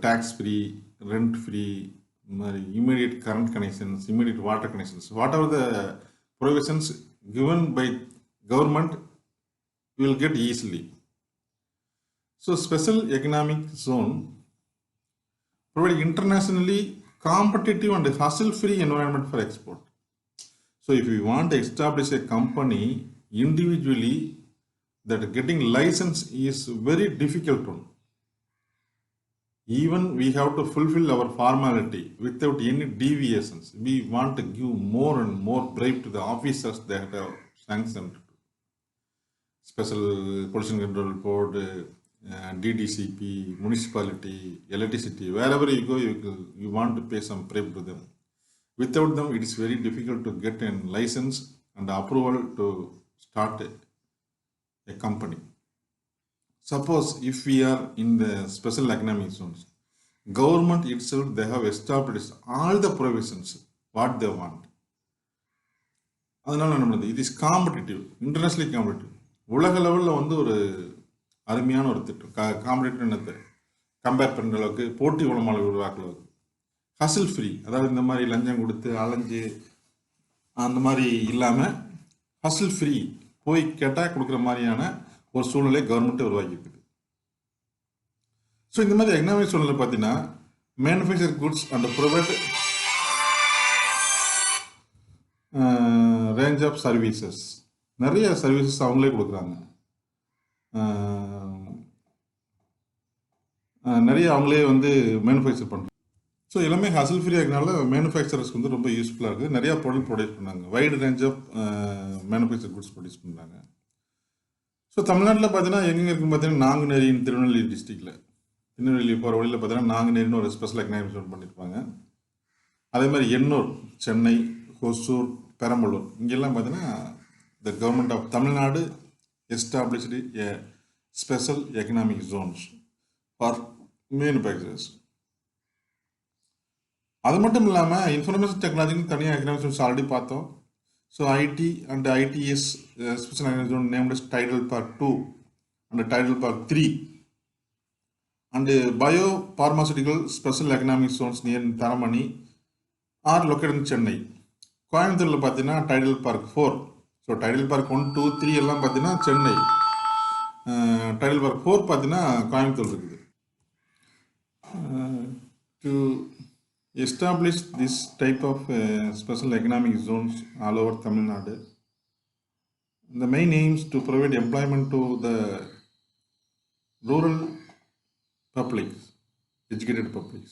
tax free, rent free, immediate current connections, immediate water connections. Whatever the provisions given by government you will get easily. So special economic zone provide internationally competitive and hassle-free environment for export. So if we want to establish a company individually, that getting license is very difficult one. Even we have to fulfill our formality without any deviations. We want to give more and more bribe to the officers that have sanctioned. Special Pollution Control Board, DDCP, municipality, electricity, wherever you go, you want to pay some bribe to them. Without them, it is very difficult to get a license and approval to start a company. Suppose if we are in the special economic zones, government itself, they have established all the provisions, what they want. அதனால என்ன பண்ணுது, it is competitive, internationally competitive. உலக லெவலில் வந்து ஒரு அருமையான ஒரு திட்டம். காம்படிட்டிவ் என்னத்தை கம்பேர் பண்ணுற அளவுக்கு, போட்டி உலமாளர் உருவாக்குற அளவுக்கு. ஹசில் ஃப்ரீ, அதாவது இந்த மாதிரி லஞ்சம் கொடுத்து அலைஞ்சு அந்த மாதிரி இல்லாமல் ஹசில் ஃப்ரீ, போய் கேட்டால் கொடுக்குற மாதிரியான ஒரு சூழ்நிலை கவர்மெண்ட்டை உருவாக்கியிருக்குது. ஸோ இந்த மாதிரி எக்கனாமிக் சூழ்நிலை பார்த்தீங்கன்னா manufacture goods and provide range of services, நிறைய சர்வீசஸ் அவங்களே கொடுக்குறாங்க. நிறைய அவங்களே வந்து மேனுஃபேக்சர் பண்ணுறாங்க. ஸோ எல்லாமே ஹசல் ஃப்ரீயாக இருக்கனால மேனுஃபேக்சரர்ஸ்க்கு வந்து ரொம்ப யூஸ்ஃபுல்லாக இருக்குது. நிறையா பொருள் ப்ரொடியூஸ் பண்ணாங்க, wide range of manufacture goods produce பண்ணுறாங்க. ஸோ தமிழ்நாட்டில் பார்த்தீங்கன்னா எங்கெங்கே இருக்குன்னு பார்த்தீங்கன்னா நாங்குநேரின்னு திருநெல்வேலி டிஸ்ட்ரிக்டில், திருநெல்வேலி போகிற வழியில் பார்த்தீங்கன்னா நாங்குநேரின்னு ஒரு ஸ்பெஷல் எக்கனாமிக் ஜோன் பண்ணியிருப்பாங்க. அதே மாதிரி எண்ணூர், சென்னை, ஹொசூர், பெரம்பலூர் இங்கெல்லாம் பார்த்தீங்கன்னா the government of Tamil Nadu established a special economic zones for manufacturers. அது மட்டும் இல்லாமல் இன்ஃபர்மேஷன் டெக்னாலஜின்னு தனியாக எக்கனாமிக் ஜோன்ஸ் ஆல்ரெடி பார்த்தோம். So IT and ITES special economic zone named Tidel park 2 and Tidel park 3 and bio pharmaceutical special economic zones near Taramani are locate in Chennai. கோயம்புத்தூரில் பார்த்தீங்கன்னா Tidel park 4. So Tidel park 1, 2, 3 எல்லாம் பார்த்தீங்கன்னா சென்னை, டைடல் பார்க் 4 பார்த்தீங்கன்னா கோயம்புத்தூர் இருக்குது. To establish this type of special economic zones all over Tamil Nadu. The main aims to provide employment to the rural publics, educated publics.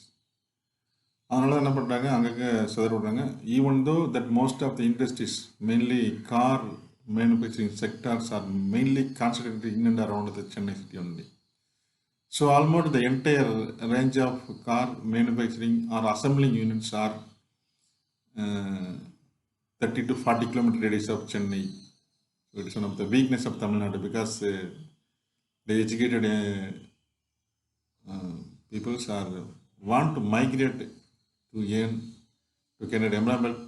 அதனால என்ன பண்ணுறாங்க, அங்கங்கே சிதற விடுறாங்க. Even though that most of the industries mainly car manufacturing sectors are mainly concentrated in and around the Chennai city only. So almost the entire range of car manufacturing or assembling units are 30 to 40 kilometer radius of Chennai. So it is one of the weakness of Tamil Nadu because the educated peoples are want to migrate to earn to get employment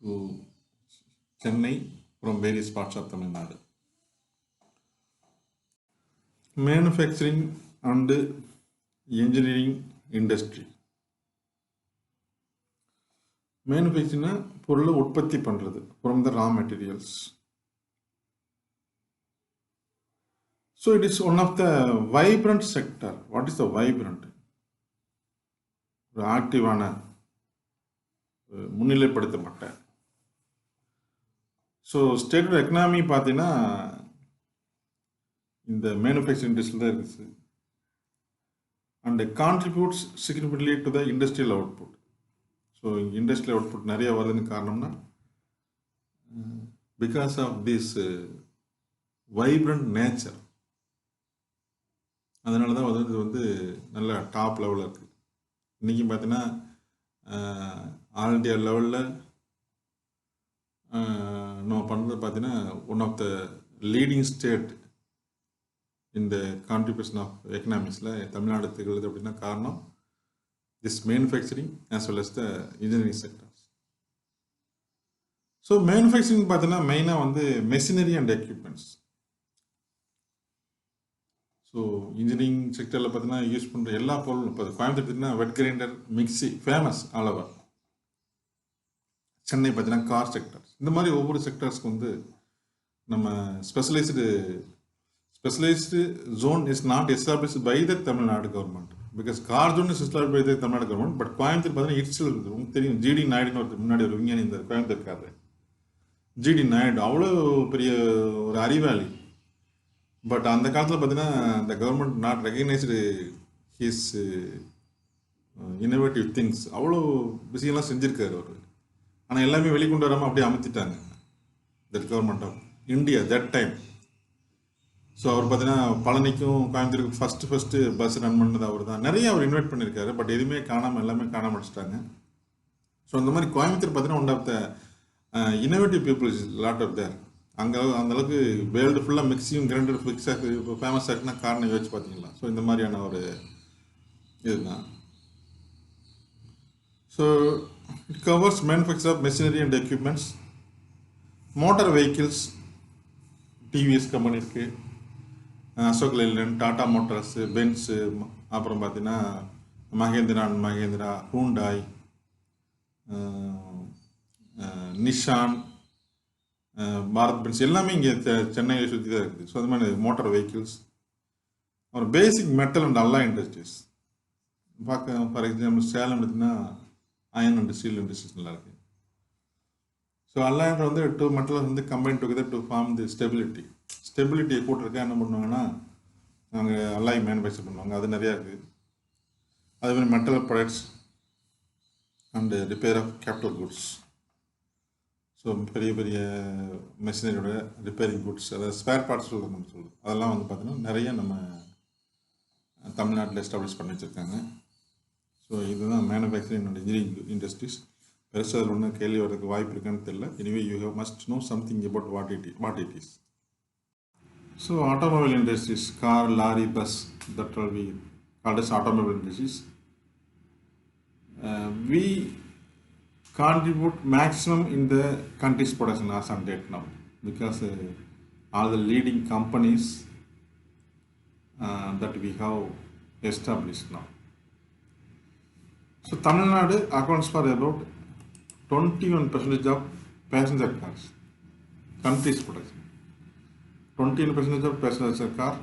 to Chennai from various parts of Tamil Nadu. Manufacturing and engineering industry. மேனுஃபேக்சரிங்னா பொருளை உற்பத்தி பண்ணுறது from the raw materials. So it is one of the vibrant sector. What is the vibrant? ஒரு ஆக்டிவான, முன்னிலைப்படுத்தப்பட்ட. So ஸ்டேட்டோட economy பார்த்தீங்கன்னா இந்த manufacturing இண்டஸ்ட்ரியில் தான் இருக்குது. and contributes significantly to the industrial output. So industrial output நிறைய வருதுன்னு காரணம்னா because of this vibrant nature. அதனால தான் இது வந்து நல்ல டாப் லெவலில் இருக்குது. இன்றைக்கி பார்த்தீங்கன்னா ஆல் இண்டியா லெவலில் நம்ம பண்ணுறது பார்த்தீங்கன்னா one of the leading state இந்த கான்ட்ரிபியூஷன் ஆஃப் எக்கனாமிக்ஸில் தமிழ்நாடு திகழுது. அப்படின்னா காரணம் this manufacturing as well as the engineering sectors. So manufacturing பார்த்தீங்கன்னா மெயினாக வந்து machinery and equipments. So engineering செக்டரில் பார்த்தீங்கன்னா யூஸ் பண்ணுற எல்லா பொருளும் இப்போ கோயம்புத்தூர் பார்த்தீங்கன்னா wet grinder, mixie famous all over. Chennai பார்த்தீங்கன்னா கார் செக்டர். இந்த மாதிரி ஒவ்வொரு செக்டர்ஸ்க்கு வந்து நம்ம specialised zone is not established by the Tamil Nadu government because car zone is established by the Tamil Nadu government. But Coimbatore பார்த்தீங்கன்னா இட்ஸ் உங்களுக்கு தெரியும், ஜிடி நாயுடுன்னு ஒருத்தர் முன்னாடி ஒரு விஞ்ஞானி இந்த கோயம்புத்தூர்காரர் ஜிடி நாயுடு அவ்வளோ பெரிய ஒரு அறிவாளி. பட் அந்த காலத்தில் பார்த்தீங்கன்னா இந்த government not recognised his innovative things. அவ்வளோ விஷயம்லாம் செஞ்சுருக்காரு அவர். ஆனால் எல்லாமே வெளிக்கொண்டு வராமல் அப்படியே அமைத்திட்டாங்க that government of India that time. So அவர் பார்த்தீங்கன்னா பழனிக்கும் கோயம்புத்தூருக்கு ஃபஸ்ட்டு பஸ் ரன் பண்ணது அவர் தான். நிறைய அவர் இன்வைட் பண்ணியிருக்காரு. பட் எதுவுமே காணாமல் எல்லாமே காணாமல் அடிச்சிட்டாங்க. ஸோ அந்த மாதிரி கோயம்புத்தூர் பார்த்தீங்கன்னா one of the innovative peoples lot of there. அங்கே அந்தளவுக்கு வேர்ல்டு ஃபுல்லாக மிக்சியும் கிரைண்டர் ஃபிக்ஸாக இப்போ ஃபேமஸ் ஆகுதுன்னா காரணம் யோசிச்சு பார்த்தீங்களா? ஸோ இந்த மாதிரியான ஒரு இதுதான். So it covers manufacture of machinery and equipments, motor vehicles, TVS company இருக்குது, அசோக் லேலண்ட், டாடா மோட்டார்ஸு, பென்ஸு, அப்புறம் பார்த்தீங்கன்னா Mahindra and Mahindra, Hyundai, Nissan, Bharat Benz எல்லாமே இங்கே சென்னையை சுற்றி தான் இருக்குது. ஸோ அது மாதிரி மோட்டார் வெஹிக்கிள்ஸ், அப்புறம் basic metal and alloy industries. பார்க்க ஃபார் எக்ஸாம்பிள் சேலம் எடுத்தினா அயன் அண்ட் ஸ்டீல் இண்டஸ்ட்ரீஸ் நல்லா இருக்குது. ஸோ அல்லாயின்ற வந்து டூ மெட்டல்ஸ் வந்து combine together to form the ஸ்டெபிலிட்டியை கூட்டுறதுக்கு என்ன பண்ணுவாங்கன்னா நாங்கள் அல்லாய் மேனுஃபேக்சர் பண்ணுவாங்க. அது நிறையா இருக்குது. அதேமாதிரி metal products and repair of capital goods. So பெரிய பெரிய மெஷினரியோட ரிப்பேரிங் குட்ஸ், அதாவது ஸ்பேர் பார்ட்ஸ் சொல்லுது அதெல்லாம் வந்து பார்த்திங்கன்னா நிறைய நம்ம தமிழ்நாட்டில் எஸ்டாப்ளிஷ் பண்ணி வச்சுருக்காங்க. ஸோ இதுதான் மேனுஃபேக்சரிங் அண்ட் இன்ஜினியரிங் இண்டஸ்ட்ரீஸ். பெருசாக அதில் ஒன்றும் கேள்வி வரதுக்கு வாய்ப்பு இருக்கான்னு தெரியல. Anyway you have must know something about what it is. So automobile industries, car, lorry, bus, that all we called as automobile industries. We contribute maximum in the country's production as on date now, because all the leading companies that we have established now. So Tamilnadu accounts for about 21% of passenger cars, country's production. 21% of passenger car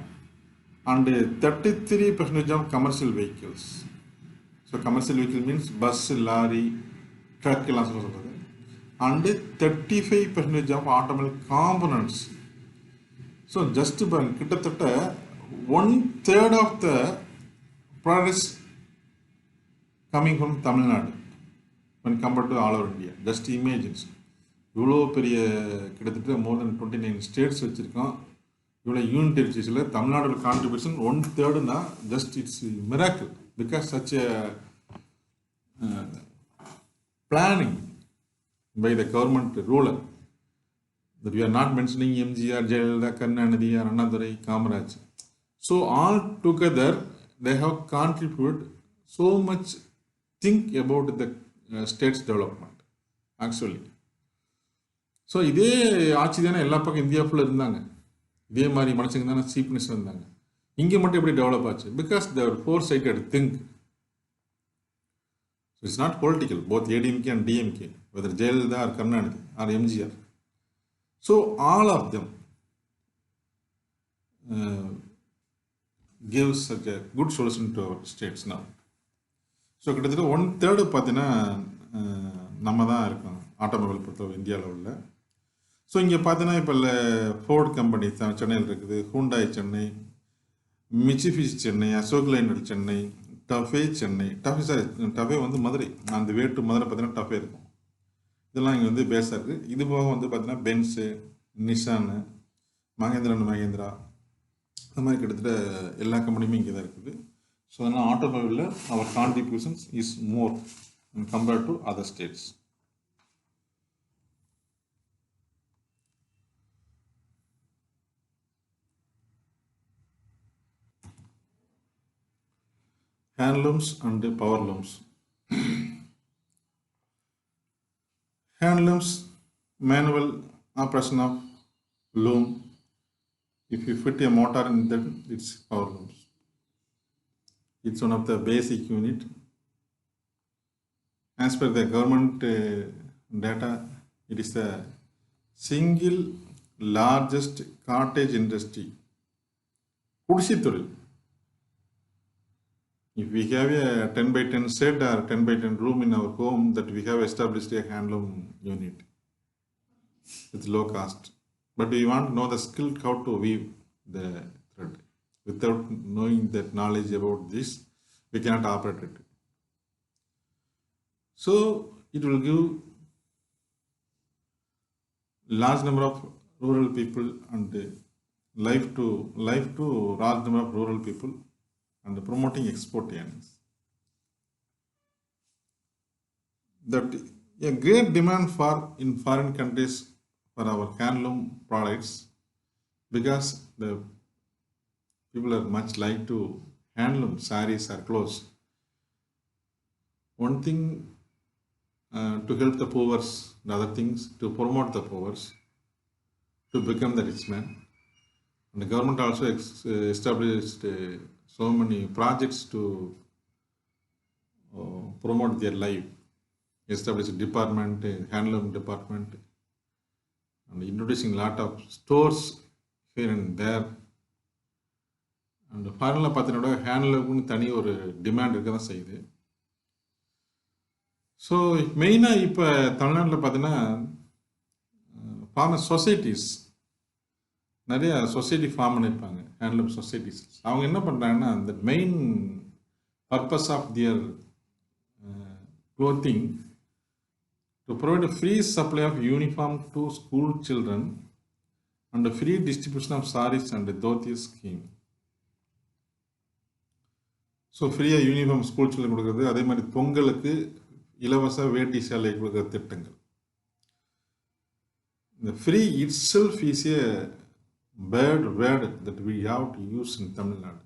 and 33% of commercial vehicles. So commercial vehicle means bus, lorry, truck எல்லாம் சொல்கிறது. And 35% of automobile components. So just கிட்டத்தட்ட 1/3 of the products coming from Tamil Nadu when compared to all over India. Just imagine. இவ்வளோ பெரிய கிட்டத்தட்ட more than 29 states வச்சுருக்கோம். இவ்வளோ union டெரிட்டரிஸில் தமிழ்நாடோட கான்ட்ரிபியூஷன் 1/3னா just it's miracle. Because such a planning by the government ruler, that we are not mentioning MGR, Jayalalitha, Karunanidhi, or Annadurai, Kamaraj. So all together they have contributed so much think about the state's development actually. So இதே ஆட்சி தானே எல்லா பக்கம் India ஃபுல்லாக இருந்தாங்க. இதே மாதிரி மனுஷங்க தானே சீஃப் மினிஸ்டர் இருந்தாங்க. இங்கே மட்டும் எப்படி டெவலப் ஆச்சு? Because their foresighted think. It's not political, both ADMK and DMK, whether Jayalalithaa or Karunanidhi or MGR. So all of them gives such a good solution to our states now. ஸோ கிட்டத்தட்ட 1/3 பார்த்தீங்கன்னா நம்ம தான் இருக்கோம் ஆட்டோமொபைல் பொறுத்தவரை இந்தியாவில் உள்ள. ஸோ இங்கே பார்த்தீங்கன்னா இப்போ ஃபோர்ட் கம்பெனி சென்னையில் இருக்குது, ஹூண்டாய் சென்னை, மிச்சிபிஷி சென்னை, அசோக் லைலண்ட் சென்னை, டஃபே சென்னை, டஃபே வந்து மதுரை, அந்த வே டு மதுரை பார்த்தீங்கன்னா டஃபே இருக்கும். இதெல்லாம் இங்கே வந்து பேஸாக இருக்குது. இது போக வந்து பார்த்தீங்கன்னா பென்ஸு, நிஷானு, மகேந்திரா அண்ட் மகேந்திரா, அந்த மாதிரி கிட்டத்தட்ட எல்லா கம்பெனியுமே இங்கே தான் இருக்குது. ஸோ அதனால் ஆட்டோமொபைலில் our contributions is more compared to other states. Handlooms and power looms. Handlooms, manual operation of loom. If you fit a motor in them, it's power looms. It's one of the basic unit. As per the government data, it is the single largest cottage industry. Kudishithuril. If we have a 10x10 shed or 10x10 room in our home, that we have established a handloom unit with low cost. But we want to know the skill how to weave the thread. Without knowing that knowledge about this, we cannot operate it. So it will give large number of rural people and life to large number of rural people, and promoting export earnings. That a great demand in foreign countries for our handloom products, because the people are much like to handloom sarees or clothes. One thing to help the poor, the other things to promote the poor to become the rich man. And the government also established so many projects to promote their life. Established a department, a handloom department, and introducing a lot of stores here and there. And ஃபாரினில் பார்த்தீங்கன்னா ஹேண்ட்லூம்னு தனி ஒரு demand இருக்க தான் செய்யுது. So மெயினாக இப்போ தமிழ்நாட்டில் பார்த்தீங்கன்னா ஃபார்மர் சொசைட்டிஸ் நிறைய சொசைட்டி ஃபார்ம் பண்ணியிருப்பாங்க, ஹேண்ட்லூம் சொசைட்டிஸ். அவங்க என்ன பண்ணுறாங்கன்னா அந்த main purpose of their clothing to provide a free supply of uniform to school children and a free distribution of sarees and dhotis scheme. So ஃப்ரீயாக uniform school children கொடுக்குறது, அதே மாதிரி பொங்கலுக்கு இலவச வேட்டி சேலை கொடுக்குற திட்டங்கள். இந்த free itself is a bad word that we have to use in Tamil Nadu.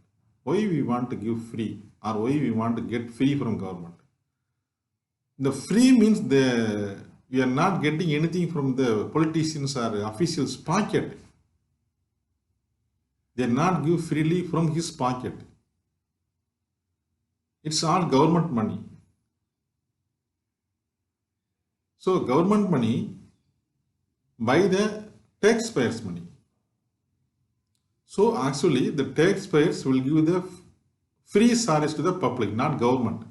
Why we want to give free or why we want to get free from government. The free means we are not getting anything from the politicians or officials' pocket. They are not give freely from his pocket. It's all government money. So government money by the taxpayers' money. So actually the taxpayers will give the free sarees to the public, not government.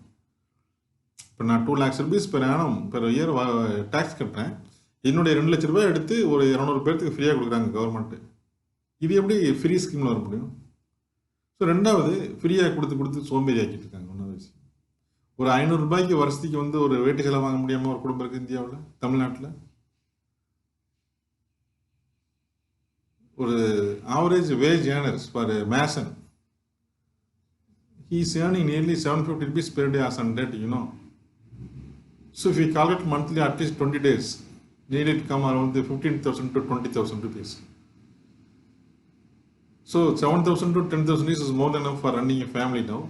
இப்போ நான் 2 lakhs rupees per annum per year tax கட்டுறேன். என்னுடைய 2 லட்ச ரூபாய் எடுத்து ஒரு 200 பேருக்கு ஃப்ரீயாக கொடுக்குறாங்க கவர்மெண்ட்டு. இது எப்படி ஃப்ரீ ஸ்கீமில் வர முடியும்? ஸோ ரெண்டாவது ஃப்ரீயாக கொடுத்து சோம்பேறி ஆக்கிட்டு இருக்காங்க. ஒன்றாவது விஷயம், ஒரு 500 ரூபாய்க்கு வருஷத்துக்கு வந்து ஒரு வேட்டி செலவு வாங்க முடியாமல் ஒரு குடும்பம் இருக்குது இந்தியாவில், தமிழ்நாட்டில். ஒரு average wage earners for Mason, he is earning nearly 750 rupees per day as on date, you know. So if we calculate monthly, at least 20 days, needed to come around the 15,000 to 20,000 rupees. So 7,000 to 10,000 is more than enough for running a family now.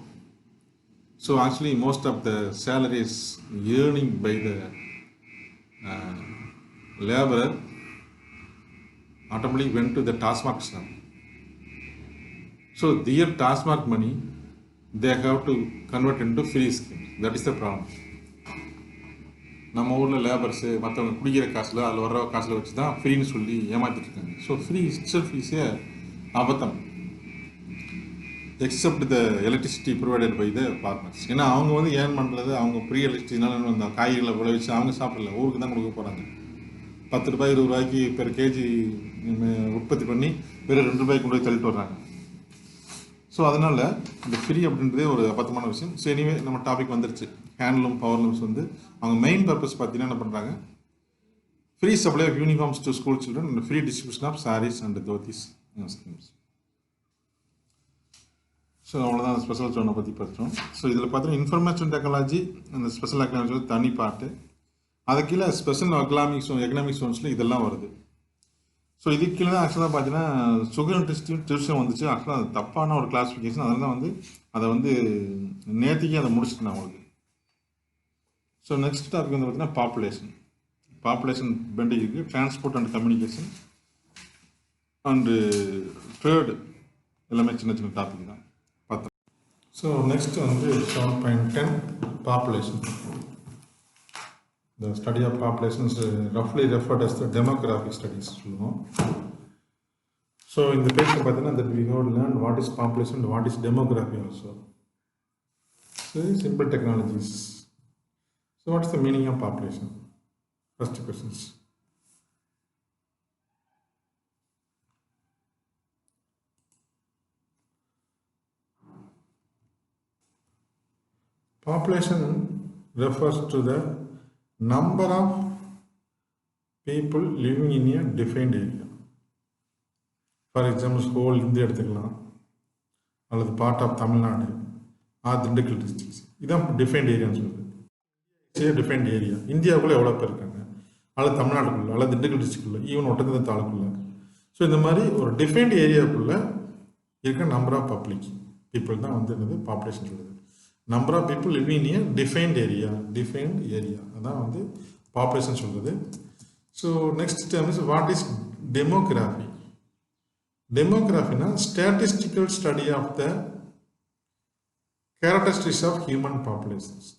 So actually most of the salary is earning by the laborer automatically went to the taskmark staff. So their taskmark money they have to convert into free schemes. That is the problem. நம்ம ஊரில் labours மற்றவங்க குடிக்கிற காசில் அதில் வர்ற காசில் வச்சு தான் ஃப்ரீன்னு சொல்லி ஏமாற்றிட்டு இருக்காங்க. So free itself is a அபத்தம், except the electricity provided by the farmers. ஏன்னா அவங்க வந்து ஏர்ன் பண்ணுறது அவங்க ஃப்ரீ எலக்ட்ரிசிட்டினால அந்த காய்கறிகளை விளைவிச்சு அவங்க சாப்பிடல, ஊருக்கு தான் கொடுக்க போகிறாங்க. 10 ரூபாய் 20 ரூபாய்க்கு பெர் கேஜி உற்பத்தி பண்ணி வெறும் 2 ரூபாய்க்கு கொண்டு போய் தள்ளிட்டு வர்றாங்க. ஸோ அதனால் இந்த ஃப்ரீ அப்படின்றதே ஒரு அபத்தமான விஷயம். ஸோ எனிவே நம்ம டாபிக் வந்துருச்சு. ஹேண்ட்லூம் பவர்லூம்ஸ் வந்து அவங்க மெயின் பர்பஸ் பார்த்தீங்கன்னா என்ன பண்ணுறாங்க, free supply of uniforms to school children and free distribution of saris and dhotis schemes. So அவ்வளோதான் ஸ்பெஷல் ஜோனை பற்றி பார்த்தோம். ஸோ இதில் பார்த்தீங்கன்னா இன்ஃபர்மேஷன் டெக்னாலஜி அந்த ஸ்பெஷல் எக்கனாமிக்ஸ் வந்து தனி பார்ட்டு, அது கீழே ஸ்பெஷல் எக்கனாமிக் ஜோன்ஸில் இதெல்லாம் வருது. ஸோ இதுக்கு கீழே தான் ஆக்சுவலாக பார்த்தீங்கன்னா சுகர் டிஸ்ட்ரிபியூஷன் வந்துச்சு. ஆக்சுவலாக அது தப்பான ஒரு கிளாஸிஃபிகேஷன். அதனால தான் வந்து அதை வந்து நேற்றுக்கே அதை முடிச்சுட்டு நான் உங்களுக்கு. ஸோ நெக்ஸ்ட் டாபிக் வந்து பார்த்தீங்கன்னா பாப்புலேஷன் பெண்டிங் இருக்குது, transport and communication and trade, எல்லாமே சின்ன சின்ன டாபிக் தான் பார்த்தோம். ஸோ நெக்ஸ்ட் வந்து 7.10 population. The study of population is roughly referred as the demographic studies. So in the paper that we have learned what is population and what is demography also. So simple technologies. So what's the meaning of population? First questions. Population refers to the number of people living in a defined area. For example, whole India எடுத்துக்கலாம், அல்லது part of Tamil Nadu or Dindigul districts. இதான் defined ஏரியான்னு சொல்லுது. Defined area இந்தியாவுக்குள்ளே எவ்வளோ பேர் இருக்காங்க, அல்லது தமிழ்நாட்டுக்குள்ளே அல்லது திண்டுக்கல் டிஸ்ட்ரிக்ட்குள்ளே, ஈவன் ஒட்டக்கத்தை தாலுக்குள்ளே. ஸோ இந்த மாதிரி ஒரு டிஃபைன்ட் ஏரியாவுக்குள்ளே இருக்க நம்பர் ஆஃப் பப்ளிக் பீப்புள் தான் வந்து என்னது பாப்புலேஷன் சொல்லுது. Number of people living in defined area அதான் வந்து பாப்புலேஷன் சொல்கிறது. So next term is what is demography. டெமோகிராஃபினா statistical study of the characteristics of human populations.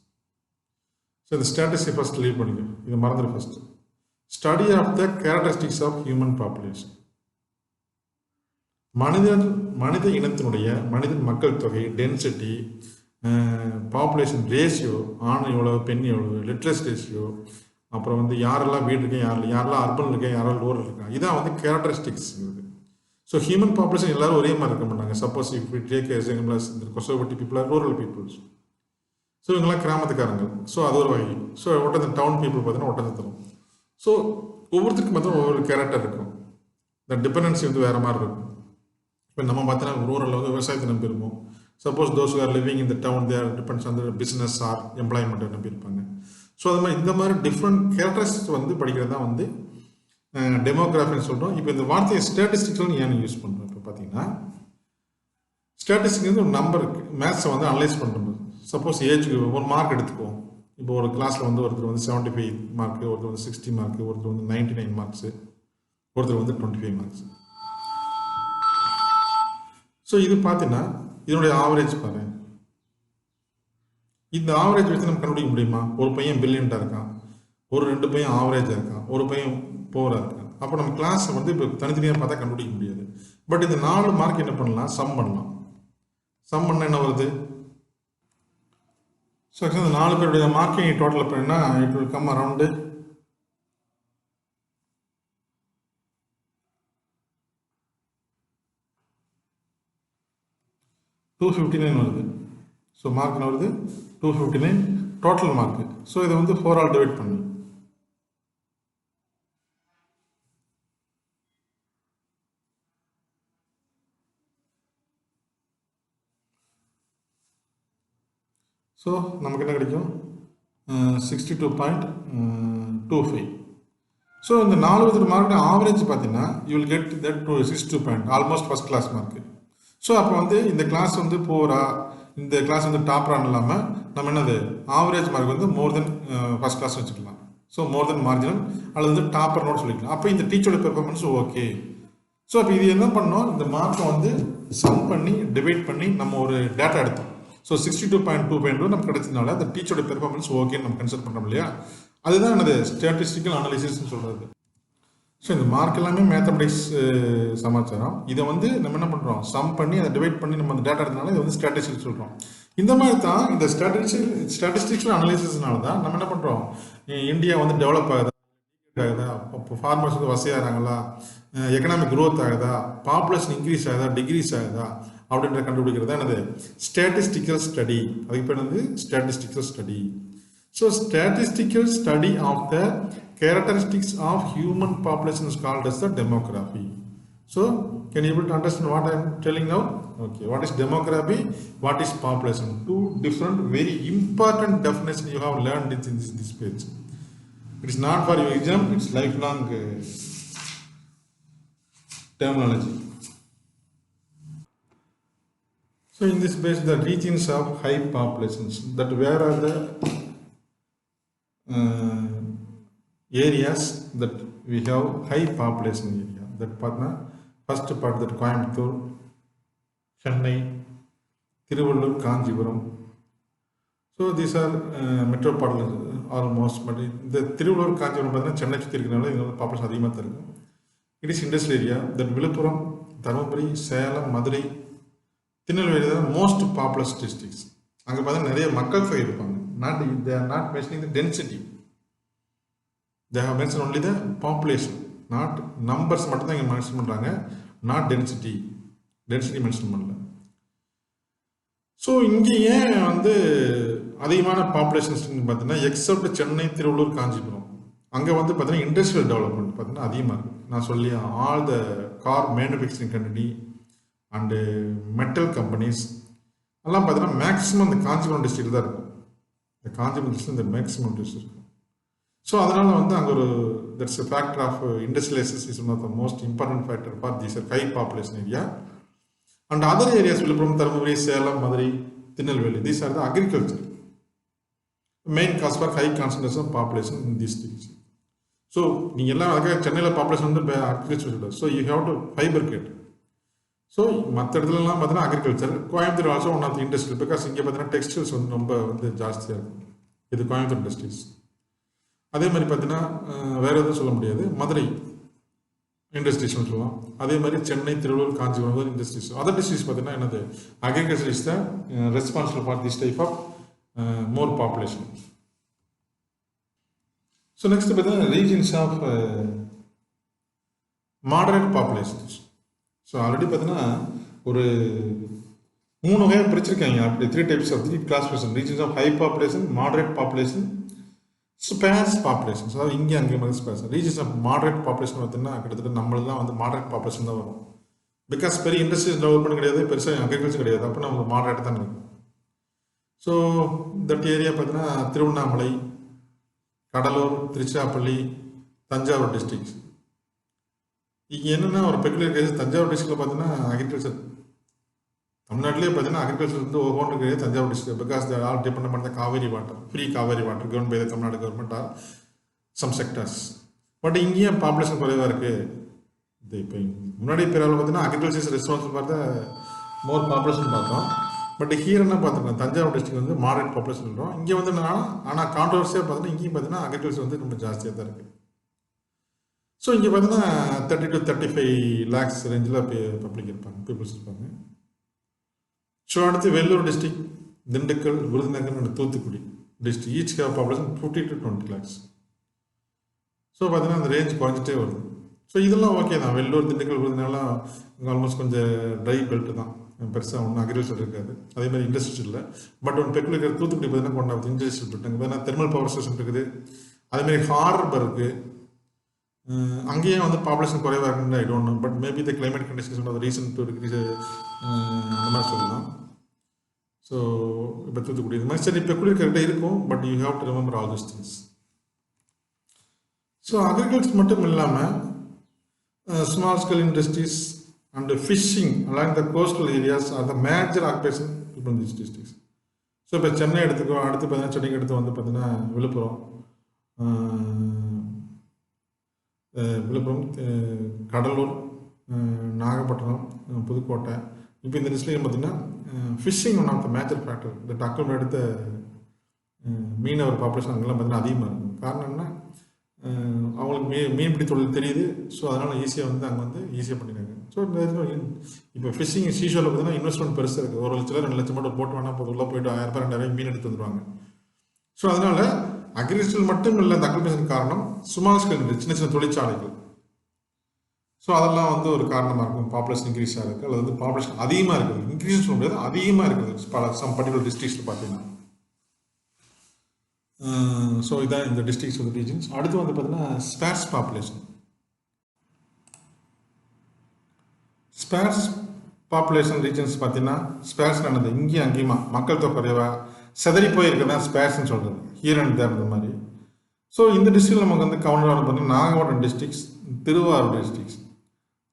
So இந்த ஸ்டாட்டிஸ்டிக் ஃபர்ஸ்ட் லீவ் பண்ணிக்க, இதை மறந்துடு. First study of the characteristics of human population. மனித இனத்தினுடைய மனிதன் மக்கள் தொகை டென்சிட்டி, பாப்புலேஷன் ரேஷியோ, ஆண் எவ்வளோ பெண் எவ்வளோ, லிட்ரஸ் ரேஷியோ, அப்புறம் வந்து யாரெல்லாம் வீடு இருக்கேன், யாரெல்லாம் அர்பன் இருக்கேன், யாரெல்லாம் ரூரல் இருக்காங்க, இதான் வந்து கேரக்டரிஸ்டிக்ஸ். ஸோ ஹியூமன் பாப்புலேஷன் எல்லாரும் ஒரே மாதிரி இருக்க மாட்டாங்க. Suppose if we take examples இந்த கொசோவட்டி people are rural peoples. So இவங்கெல்லாம் கிராமத்துக்காரங்க. ஸோ அது ஒரு வகை. ஸோ ஒட்டந்த டவுன் பீப்புள் பார்த்தீங்கன்னா ஒட்டந்தத்தரும். ஸோ ஒவ்வொருத்தருக்கும் பார்த்தா ஒவ்வொரு கேரக்டர் இருக்கும். இந்த டிபெண்டன்சி வந்து வேறு மாதிரி இருக்கும். இப்போ நம்ம பார்த்தீங்கன்னா ரூரலில் வந்து விவசாயத்தை நம்பி இருப்போம். சப்போஸ் தோஸ் ஆர் லிவிங் இந்த town there depends on business or எம்ப்ளாய்மெண்ட்டை நம்பி இருப்பாங்க. ஸோ அது மாதிரி இந்த மாதிரி டிஃப்ரெண்ட் கேரக்டரிஸ்டிக்ஸ் வந்து படிக்கிறது தான் வந்து டெமோகிராஃபின்னு சொல்கிறோம். இப்போ இந்த வார்த்தையை ஸ்டாட்டிஸ்டிக்ஸ்னு ஏன் யூஸ் பண்ணுறோம்? இப்போ பார்த்தீங்கன்னா ஸ்டாட்டிஸ்டிக் வந்து ஒரு நம்பர் இருக்குது. மேத்ஸை வந்து அனலைஸ் பண்ணுறது. சப்போஸ் ஏஜுக்கு ஒரு மார்க் எடுத்துக்குவோம். இப்போ ஒரு கிளாஸில் வந்து ஒருத்தர் வந்து 75 மார்க்கு, ஒருத்தர் வந்து 60 மார்க்கு, ஒருத்தர் வந்து 99 மார்க்ஸு, ஒருத்தர் வந்து 25 மார்க்ஸ். ஸோ இது பார்த்தீங்கன்னா இதனுடைய ஆவரேஜ் பாரு. இந்த ஆவரேஜ் வச்சு நம்ம கண்டுபிடிக்க முடியுமா? ஒரு பையன் பிரில்லியண்ட்டாக இருக்கான், ஒரு 2 பையன் ஆவரேஜாக இருக்கான், ஒரு பையன் போராக இருக்கான். அப்போ நம்ம கிளாஸை வந்து இப்போ தனித்தனியாக பார்த்தா கண்டுபிடிக்க முடியாது. பட் இந்த 4 மார்க் என்ன பண்ணலாம்? சம் பண்ணலாம். சம் பண்ண என்ன வருது? ஸோ இந்த 4 பேருடைய மார்க்கிங் டோட்டல் பண்ணா இட் வில் கம் அரவுண்டு 259 வருது. ஸோ மார்க் என்ன வருது? 259 டோட்டல் மார்க்கு. ஸோ இதை வந்து 4 ஆல் டிவைட் பண்ணு. ஸோ நமக்கு என்ன கிடைக்கும்? 62.25. ஸோ இந்த 4 விதமான மார்க்கு ஆவரேஜ் பார்த்தீங்கன்னா you will get that to 62 point, almost first class mark. So அப்போ வந்து இந்த கிளாஸ் வந்து போரா, இந்த கிளாஸ் வந்து டாப்ரான்னு இல்லாமல் நம்ம என்னது ஆவரேஜ் மார்க் வந்து மோர் தென் ஃபஸ்ட் கிளாஸ் வச்சுக்கலாம். ஸோ மோர் தென் மார்ஜினல் அல்லது வந்து டாப்பர்னோட சொல்லிக்கலாம். அப்போ இந்த டீச்சரோட பெர்ஃபார்மன்ஸ் ஓகே. ஸோ அப்போ இது என்ன பண்ணோம்? இந்த மார்க்கை வந்து சம் பண்ணி டிவைட் பண்ணி நம்ம ஒரு டேட்டா எடுத்தோம். ஸோ 62.25 நமக்கு கிடைச்சதுனால அந்த டீச்சரோட பெர்ஃபார்மன்ஸ் ஓகேன்னு நம்ம கன்சிடர் பண்ணுறோம் இல்லையா? அதுதான் என்னது ஸ்டாட்டிஸ்டிக்கல் அனாலிசிஸ்ன்னு சொல்கிறது. ஸோ இந்த மார்க் எல்லாமே மேத்தமெட்டிக்ஸ் சமாச்சாரம். இதை வந்து நம்ம என்ன பண்ணுறோம்? சம் பண்ணி அதை டிவைட் பண்ணி நம்ம அந்த டேட்டா எடுத்தனால இதை வந்து ஸ்டாட்டிஸ்டிக்ஸ் சொல்கிறோம். இந்த மாதிரி தான் இந்த ஸ்டாட்டிஸ்டிக்ஸில் அனாலிசிஸ்னால தான் நம்ம என்ன பண்ணுறோம்? இந்தியா வந்து டெவலப் ஆகுதா, இப்போ ஃபார்மர்ஸ் வந்து வசதியாகிறாங்களா, எக்கனாமிக் க்ரோத் ஆகுதா, பாப்புலேஷன் இன்க்ரீஸ் ஆகுதா, டிக்ரீஸ் ஆகுதா அப்படின்ற கண்டுபிடிக்கிறது என்னது ஸ்டாட்டிஸ்டிக்கல் ஸ்டடி. அதுக்கு பேர் வந்து statistical study. So statistical study of the characteristics of human population is called as the demography. So can you able to understand what I am telling now? Okay, what is demography, what is population? Two different very important definitions you have learned in this page. It is not for your exam, it's lifelong terminology. So in this page the regions of high populations, that where are the areas that we have high population area. That partner first part that Coimbatore, Chennai, Tiruvallur, Kanjipuram. So these are metropolitan almost, but the Tiruvallur, Kanjipuram partner Chennai சுத்தி இருக்கனால இங்க population அதிகமா தான் இருக்கு. It is industrial area. That Viluppuram, Dharmaburi, Salem, Madurai, Tirunelveli are most populous districts. அங்க பார்த்தா நிறைய மக்கள் தொகை இருப்பாங்க. They are not mentioning the density. They have mentioned only the population, not numbers மட்டும் தான் இங்கே மென்ஷன் பண்ணுறாங்க, நாட் டென்சிட்டி. டென்சிட்டி மென்ஷன் பண்ணல. ஸோ இங்கே ஏன் வந்து அதிகமான பாப்புலேஷன்ஸ் பார்த்தீங்கன்னா எக்ஸப்ட் சென்னை, திருவள்ளூர், காஞ்சிபுரம், அங்கே வந்து பார்த்தீங்கன்னா இண்டஸ்ட்ரியல் டெவலப்மெண்ட் பார்த்தீங்கன்னா அதிகமாக இருக்குது. நான் சொல்லி all the car manufacturing company and metal companies எல்லாம் பார்த்தீங்கன்னா மேக்ஸிமம் இந்த காஞ்சிபுரம் டிஸ்ட்ரிக்ட் தான் இருக்கும். இந்த காஞ்சிபுரம் டிஸ்ட்ரிக்ட் இந்த மேக்ஸிமம் டிஸ்ட்ரிக்ட் இருக்கும். ஸோ அதனால் வந்து அங்கே ஒரு that's a factor of industrialization is one of the most important factor for this high population area. And other areas Viluppuram, Dharmaburi, Salem, Madurai, Tirunelveli, these are the agriculture. Main cause for high concentration of population in these districts. So நீங்கள் எல்லாம் அதுக்காக சென்னையில் population வந்து agriculture, so you have to ஃபைபர்கேட். So மற்ற இடத்துலலாம் பார்த்தீங்கன்னா agriculture. Coimbatore also one of the industry, because இங்கே பார்த்தீங்கன்னா டெக்ஸ்டைல்ஸ் வந்து ரொம்ப வந்து ஜாஸ்தியாக இருக்கும். இது கோயம்புத்தூர் இண்டஸ்ட்ரீஸ். அதே மாதிரி பார்த்தீங்கன்னா வேறு எதுவும் சொல்ல முடியாது. மதுரை இண்டஸ்ட்ரீஸ்னு சொல்லுவோம். அதே மாதிரி Chennai, Tiruvallur, Kanchipuram industries. Other districts பார்த்தீங்கன்னா என்னது, agriculture is the responsible for this type of more population. So next பார்த்தீங்கன்னா regions of moderate populations. So already பார்த்தீங்கன்னா ஒரு 3 வகையாக பிரிச்சிருக்காங்க. அப்படி 3 types of 3 classification. Regions of high population, moderate population, sparse populations. அதாவது இங்கே அங்கே மாதிரி sparse. Regions of moderate population பார்த்தீங்கன்னா கிட்டத்தட்ட நம்மளெல்லாம் வந்து மாடரேட் பாப்புலேஷன் தான் வரும். பிகாஸ் பெரிய இண்டஸ்ட்ரியல் டெவலப்மெண்ட் கிடையாது, பெருசாக அக்ரிகல்ச்சர் கிடையாது. அப்போ நமக்கு மாடரேட் தான் இருக்கும். ஸோ தட் ஏரியா பார்த்தீங்கன்னா திருவண்ணாமலை, கடலூர், திருச்சிராப்பள்ளி, தஞ்சாவூர் டிஸ்ட்ரிக்ஸ். இங்கே என்னென்னா ஒரு பெக்குலர் கேஸ், தஞ்சாவூர் டிஸ்ட்ரிக்டில் பார்த்தீங்கன்னா அக்ரிகல்ச்சர் தமிழ்நாட்டிலே பார்த்தீங்கன்னா அக்ரிகல்ச்சர் வந்து ஒவ்வொன்று கிடையாது Thanjavur district. Because the all depend பண்ண Kaveri water, free Kaveri water government by the Tamil Nadu government or some sectors. But இங்கேயும் பாப்புலேஷன் குறைவாக இருக்குது. இது இப்போ முன்னாடி பேரால் பார்த்தீங்கன்னா அக்ரிகல்ச்சர் ரெஸ்பான்சிபிள் பார்த்தா மோர் பாப்புலேஷன் பார்த்தோம். பட் ஹீர் என்ன பார்த்துருக்கோம், தஞ்சாவூர் டிஸ்ட்ரிக்ட் வந்து மாடரேட் பாப்புலேஷன் இருக்கும். இங்கே வந்து என்னன்னா ஆனால் கான்ட்ரவர்சியாக பார்த்தீங்கன்னா இங்கேயும் பார்த்தீங்கன்னா அக்ரிகல்ச்சர் வந்து ரொம்ப ஜாஸ்தியாக தான் இருக்குது. ஸோ இங்கே பார்த்தீங்கன்னா 30 to 35 lakhs ரேஞ்சில் பப்ளிக் இருப்பாங்க, பீப்புள்ஸ் இருப்பாங்க. ஸோ அடுத்து Vellore district, Dindigul, Virudhunagar and Thoothukudi district each have population 50 to 20 lakhs. So பார்த்தீங்கன்னா அந்த ரேஞ்ச் குறைஞ்சிட்டே வருது. ஸோ இதெல்லாம் ஓகே தான். வெள்ளூர், திண்டுக்கல், விருதுநகர்லாம் ஆல்மோஸ்ட் கொஞ்சம் ட்ரை பெல்ட் தான், பெருசாக ஒன்றும் அக்ரிகல்ச்சர் இருக்காது. அதே மாதிரி இண்டஸ்ட்ரீஸ் இல்லை. பட் ஒன்று பெக்குலர் இருக்கிற தூத்துக்குடி பார்த்தீங்கன்னா கொண்டாவது இண்டஸ்ட்ரியல் பெல்ட். அங்கே பார்த்தீங்கன்னா தெர்மல் பவர் ஸ்டேஷன் இருக்குது. அதேமாதிரி ஹார்பர் இருக்குது. அங்கேயும் வந்து பாப்புலேஷன் குறைவாக இருக்குன்னு I don't know. But maybe the climate conditions reason to decrease அந்த மாதிரி சொல்லலாம். ஸோ இப்போ தூத்துக்குடி இது மாதிரி சரி பெக்குலர் கரெக்டாக இருக்கும். But you have to remember all those things. So agriculture மட்டும் இல்லாமல் small scale industries and phishing along the coastal areas R the major occupation in this districts. So இப்போ சென்னை எடுத்துக்கோ, அடுத்து பார்த்தீங்கன்னா சென்னைக்கு அடுத்து வந்து பார்த்தீங்கன்னா விழுப்புரம், கடலூர், நாகப்பட்டினம், புதுக்கோட்டை. இப்போ இந்த டிஸ்ட்ரிக்ட் பார்த்தீங்கன்னா fishing one of the major factor. இந்த டக்குன்னு எடுத்த மீனவர் பாப்புலேஷன் அங்கெல்லாம் பார்த்தீங்கன்னா அதிகமாக இருக்கும். காரணம் என்ன, அவங்களுக்கு மீன்பிடி தொழில் தெரியுது. ஸோ அதனால் ஈஸியாக வந்து அங்கே வந்து ஈஸியாக பண்ணிடுறாங்க. ஸோ இப்போ ஃபிஷிங் சீஷோவில் பார்த்தீங்கன்னா இன்வெஸ்ட்மெண்ட் பெருசாக இருக்குது. 1 லட்சம் 2 லட்சம் மட்டும் போட்டு வேணால் போது உள்ளே போய்ட்டு 1000 ரூபாய் 2000 மீன் எடுத்து வந்துடுவாங்க. ஸோ அதனால் அக்ரிகல்ச்சர் மட்டும் இல்லை அந்த அக்ரிகல்ச்சர் காரணம், ஸ்மால் ஸ்கேல் சின்ன சின்ன தொழிற்சாலைகள். ஸோ அதெல்லாம் வந்து ஒரு காரணமாக இருக்கும். பாப்புலேஷன் இன்க்ரீஸ் ஆகிருக்கு, அல்லது வந்து பாப்புலேஷன் அதிகமாக இருக்குது. இன்க்ரீஸ் சொல்ல முடியாது, அதிகமாக இருக்குது பல சம் பர்டிகுலர் டிஸ்ட்ரிக்ஸில் பார்த்தீங்கன்னா. ஸோ இதான் இந்த டிஸ்ட்ரிக்ஸ் வந்து ரீஜன்ஸ். அடுத்து வந்து பார்த்தீங்கன்னா sparse population. Sparse population regions பார்த்தீங்கன்னா ஸ்பேர்ஸ் நடந்தது இங்கேயும் அங்கேயுமா மக்கள் தொகை குறைவாக செதறி போயிருக்குதான் ஸ்பேர்ஸ்ன்னு சொல்கிறது, ஹியர் அண்ட் தேர் இந்த மாதிரி. ஸோ இந்த டிஸ்ட்ரிக்ட் நமக்கு வந்து கவர்னர் பார்த்தீங்கன்னா நாகப்பட்டினம் டிஸ்ட்ரிக்ஸ், திருவாரூர் டிஸ்ட்ரிக்ஸ்,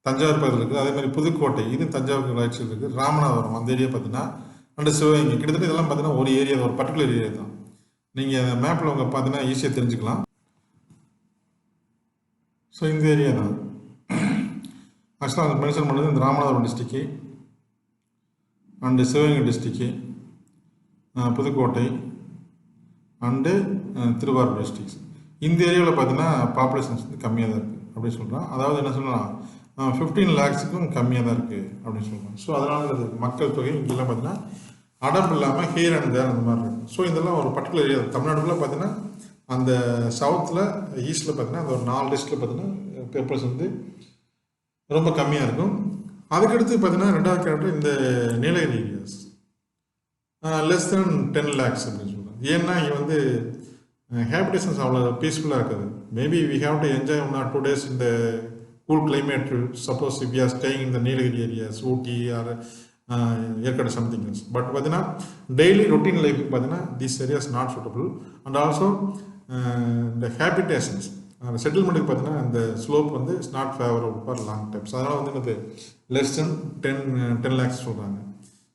தஞ்சாவூர் பக்கத்தில் இருக்குது. அதே மாதிரி புதுக்கோட்டை, இது தஞ்சாவூர் ரைட்ஸில் இருக்குது. ராமநாதபுரம் அந்த ஏரியா பார்த்தீங்கன்னா அண்டு சிவகங்கை, கிட்டத்தட்ட இதெல்லாம் பார்த்தீங்கன்னா ஒரு ஏரியா, ஒரு பர்டிகுலர் ஏரியா தான். நீங்கள் மேப்பில் உங்கள் பார்த்தீங்கன்னா ஈஸியாக தெரிஞ்சுக்கலாம். ஸோ இந்த ஏரியா தான் ஆக்சுவலாக மென்ஷன் பண்ணுறது இந்த Ramanathapuram district and Sivaganga district, Pudukkottai and Tiruvarur districts. இந்த ஏரியாவில் பார்த்தீங்கன்னா பாப்புலேஷன்ஸ் வந்து கம்மியாக தான் இருக்குது அப்படின்னு சொல்கிறோம். அதாவது என்ன சொல்லலாம், 15 lakhsக்கும் கம்மியாக தான் இருக்குது அப்படின்னு சொல்கிறோம். ஸோ அதனால மக்கள் தொகை இங்கெல்லாம் பார்த்தீங்கன்னா அடம்பு இல்லாமல் ஹியர் அண்ட் தேர் அந்த மாதிரி இருக்குது. ஸோ இதெல்லாம் ஒரு பர்டிகுலர் ஏரியா. தமிழ்நாடுக்குள்ளே பார்த்தீங்கன்னா அந்த சவுத்தில், ஈஸ்ட்டில் பார்த்தீங்கன்னா அந்த ஒரு 4 டிஸ்ட்ரிக்டில் பார்த்தீங்கன்னா பீப்புள்ஸ் வந்து ரொம்ப கம்மியாக இருக்கும். அதுக்கடுத்து பார்த்தீங்கன்னா 2வது கேரக்டர் இந்த Nilgiri areas less then 10 lakhs அப்படின்னு சொல்கிறாங்க. ஏன்னா இங்கே வந்து ஹேபிடேஷன்ஸ் அவ்வளோ பீஸ்ஃபுல்லாக இருக்காது. Maybe we have to enjoy 1 or 2 days இந்த cool climate. Suppose if you are staying இந்த Nilgiri areas, Ooty or Yercaud something else. But பார்த்தீங்கன்னா டெய்லி ரொட்டீன் லைஃப் பார்த்தீங்கன்னா this areas not suitable. And also இந்த ஹேபிடேஷன்ஸ் செட்டில்மெண்ட்டுக்கு பார்த்தீங்கன்னா இந்த ஸ்லோப் வந்து it's not favourable for long times. அதனால் வந்து என்னது லெஸ் தென் 10 lakhs சொல்கிறாங்க.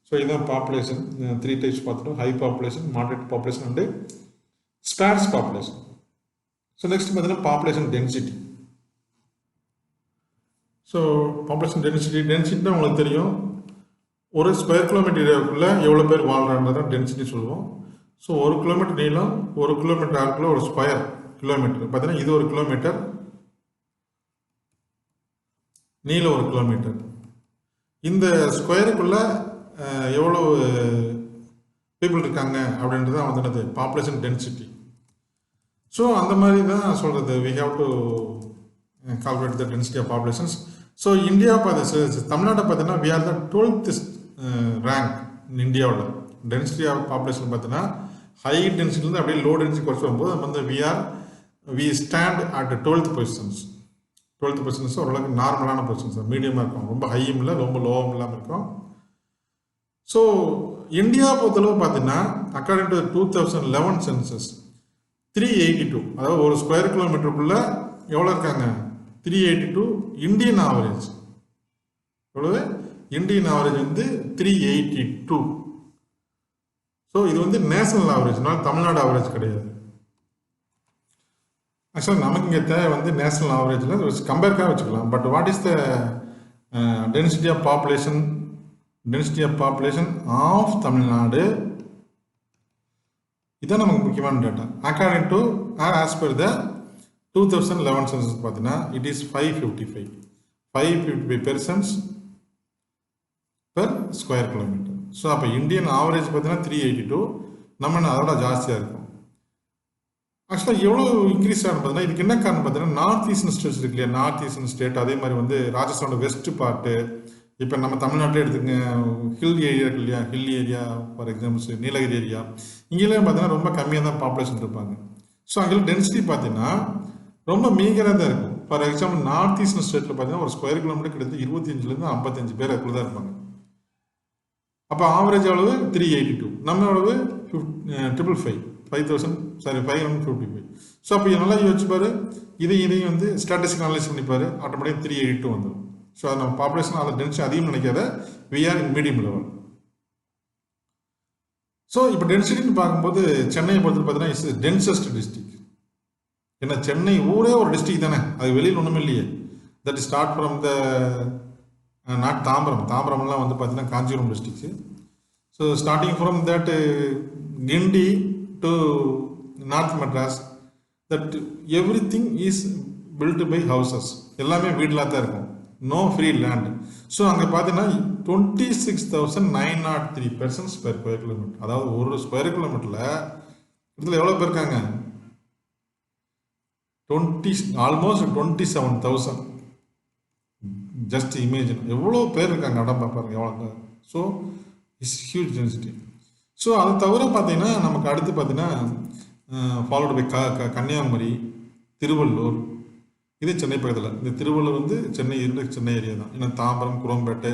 ஸோ இதுதான் பாப்புலேஷன். 3 types பார்த்துட்டோம்: high population, moderate population and sparse population. So next பார்த்தீங்கன்னா பாப்புலேஷன் டென்சிட்டி. ஸோ பாப்புலேஷன் டென்சிட்டினா உங்களுக்கு தெரியும், ஒரு ஸ்கொயர் கிலோமீட்டர் ஏரியாவுக்குள்ளே எவ்வளோ பேர் வாழ்கிறான்றத டென்சிட்டி சொல்லுவோம். ஸோ 1 கிலோமீட்டர் நீளம், 1 கிலோமீட்டர் ஆளுக்குள்ள ஒரு ஸ்கொயர் கிலோமீட்டர் பார்த்தீங்கன்னா இது 1 கிலோமீட்டர். நீளம் 1 கிலோமீட்டர். இந்த ஸ்கொயருக்குள்ள எவ்வளோ பீப்புள் இருக்காங்க அப்படின்றது தான் வந்து பாப்புலேஷன் டென்சிட்டி. ஸோ அந்த மாதிரி தான் சொல்கிறது, we have to calculate the density of populations. So India தமிழ்நாட்டை பார்த்தீங்கன்னா we are the 12th rank இந்தியாவில். டென்சிட்டி ஆஃப் பாப்புலேஷன் பார்த்தீங்கன்னா ஹை டென்சிட்டிலேருந்து அப்படியே லோ டென்சிட்டி குறைச்சி வரும்போது நம்ம வந்து we stand at 12th positions. 12th positions ஓரளவுக்கு நார்மலான பொசிஷன்ஸ், மீடியமாக இருக்கும், ரொம்ப ஹையும் இல்லை ரொம்ப லோவும் இல்லாமல் இருக்கும். ஸோ இந்தியா பொறுத்தளவு பார்த்தீங்கன்னா அக்கார்டிங் டு 2011 சென்சஸ் 382, அதாவது ஒரு ஸ்கொயர் கிலோமீட்டருக்குள்ள எவ்வளோ இருக்காங்க 382. இந்தியன் ஆவரேஜ் எவ்வளவு? இந்தியன் ஆவரேஜ் வந்து 382. ஸோ இது வந்து நேஷனல் ஆவரேஜ்னால தமிழ்நாடு ஆவரேஜ் கிடையாது. ஆக்சுவலாக நமக்கு இங்கே தேவை வந்து நேஷனல் ஆவரேஜில் கம்பேர்க்காக வச்சுக்கலாம். But what is the density of population of Tamil Nadu, இதுதான் நமக்கு முக்கியமான data. According to as per the 2011 census பார்த்தீங்கன்னா it is 555 persons per square kilometre. So அப்போ இந்தியன் ஆவரேஜ் பார்த்தீங்கன்னா 382, நம்ம அதோட ஜாஸ்தியாக இருக்கும். ஆக்சுவலாக எவ்வளோ இன்க்ரீஸ் ஆகும் பார்த்தீங்கன்னா இதுக்கு என்ன காரணம் பார்த்தீங்கன்னா நார்த் ஈஸ்டர்ன் ஸ்டேட்ஸ் இருக்கு இல்லையா, நார்த் ஈஸ்டர்ன் ஸ்டேட், அதே மாதிரி வந்து ராஜஸ்தானோட வெஸ்ட் பார்ட்டு, இப்போ நம்ம தமிழ்நாட்டிலே எடுத்துக்கங்க ஹில் ஏரியா இருக்கு இல்லையா, hill area for examples Nilgiri area, இங்கேயும் பார்த்தீங்கன்னா ரொம்ப கம்மியாக தான் பாப்புலேஷன் இருப்பாங்க. ஸோ அங்கே டென்சிட்டி பார்த்தீங்கன்னா ரொம்ப மீகராக தான் இருக்கும். ஃபார் எக்ஸாம்பிள் நார்த் ஈஸ்டர்ன் ஸ்டேட்டில் பார்த்தீங்கன்னா ஒரு ஸ்கொயர் கிலோமீட்டர் கிட்டத்தட்ட 25லேருந்து 55 பேர் அதுக்குள்ள தான் இருப்பாங்க. அப்போ ஆவரேஜ் எவ்வளவு 382, நம்ம எவ்வளவு 555. ஸோ அப்போ நல்லா யோசிச்சு பாரு, இதையும் வந்து ஸ்டாட்டிஸ்டிக் அனலைஸ் பண்ணிப்பாரு, ஆட்டோமேட்டிக் 382 வந்துடும். ஸோ அது நம்ம பாப்புலேஷன் அதில் டென்சிட்டி அதிகம் நினைக்காத, we are in medium level. So இப்போ டென்சிட்டின்னு பார்க்கும்போது சென்னையை பொறுத்து பார்த்தீங்கன்னா இட்ஸ் டென்சஸ்ட் டிஸ்ட்ரிக்ட். ஏன்னா சென்னை ஊரே ஒரு டிஸ்ட்ரிக்ட் தானே, அது வெளியில் ஒன்றுமே இல்லையே. That is start from the not தாம்பரம்லாம் வந்து பார்த்தீங்கன்னா Kanchipuram district. So starting from that Guindy to north Madras, that everything is built by houses, எல்லாமே வீடெலாம் தான் இருக்கும், நோ ஃப்ரீ லேண்ட். ஸோ அங்கே பார்த்தீங்கன்னா 26,903 persons per ஸ்கொயர் கிலோமீட்டர். அதாவது ஒரு ஸ்கொயர் கிலோமீட்டரில் இதில் எவ்வளோ பேர் இருக்காங்க, ஆல்மோஸ்ட் 27,000. ஜஸ்ட் இமேஜின் எவ்வளோ பேர் இருக்காங்க, இடம் பார்ப்பாருங்க எவ்வளோ. So it's huge density. So அது தவிர பார்த்தீங்கன்னா நமக்கு அடுத்து பார்த்தீங்கன்னா ஃபாலோடு பை கன்னியாகுமரி, திருவள்ளூர், இது சென்னை பக்கத்தில். இந்த திருவள்ளூர் வந்து சென்னை ஏரியா தான். ஏன்னா தாம்பரம், குரோம்பேட்டை,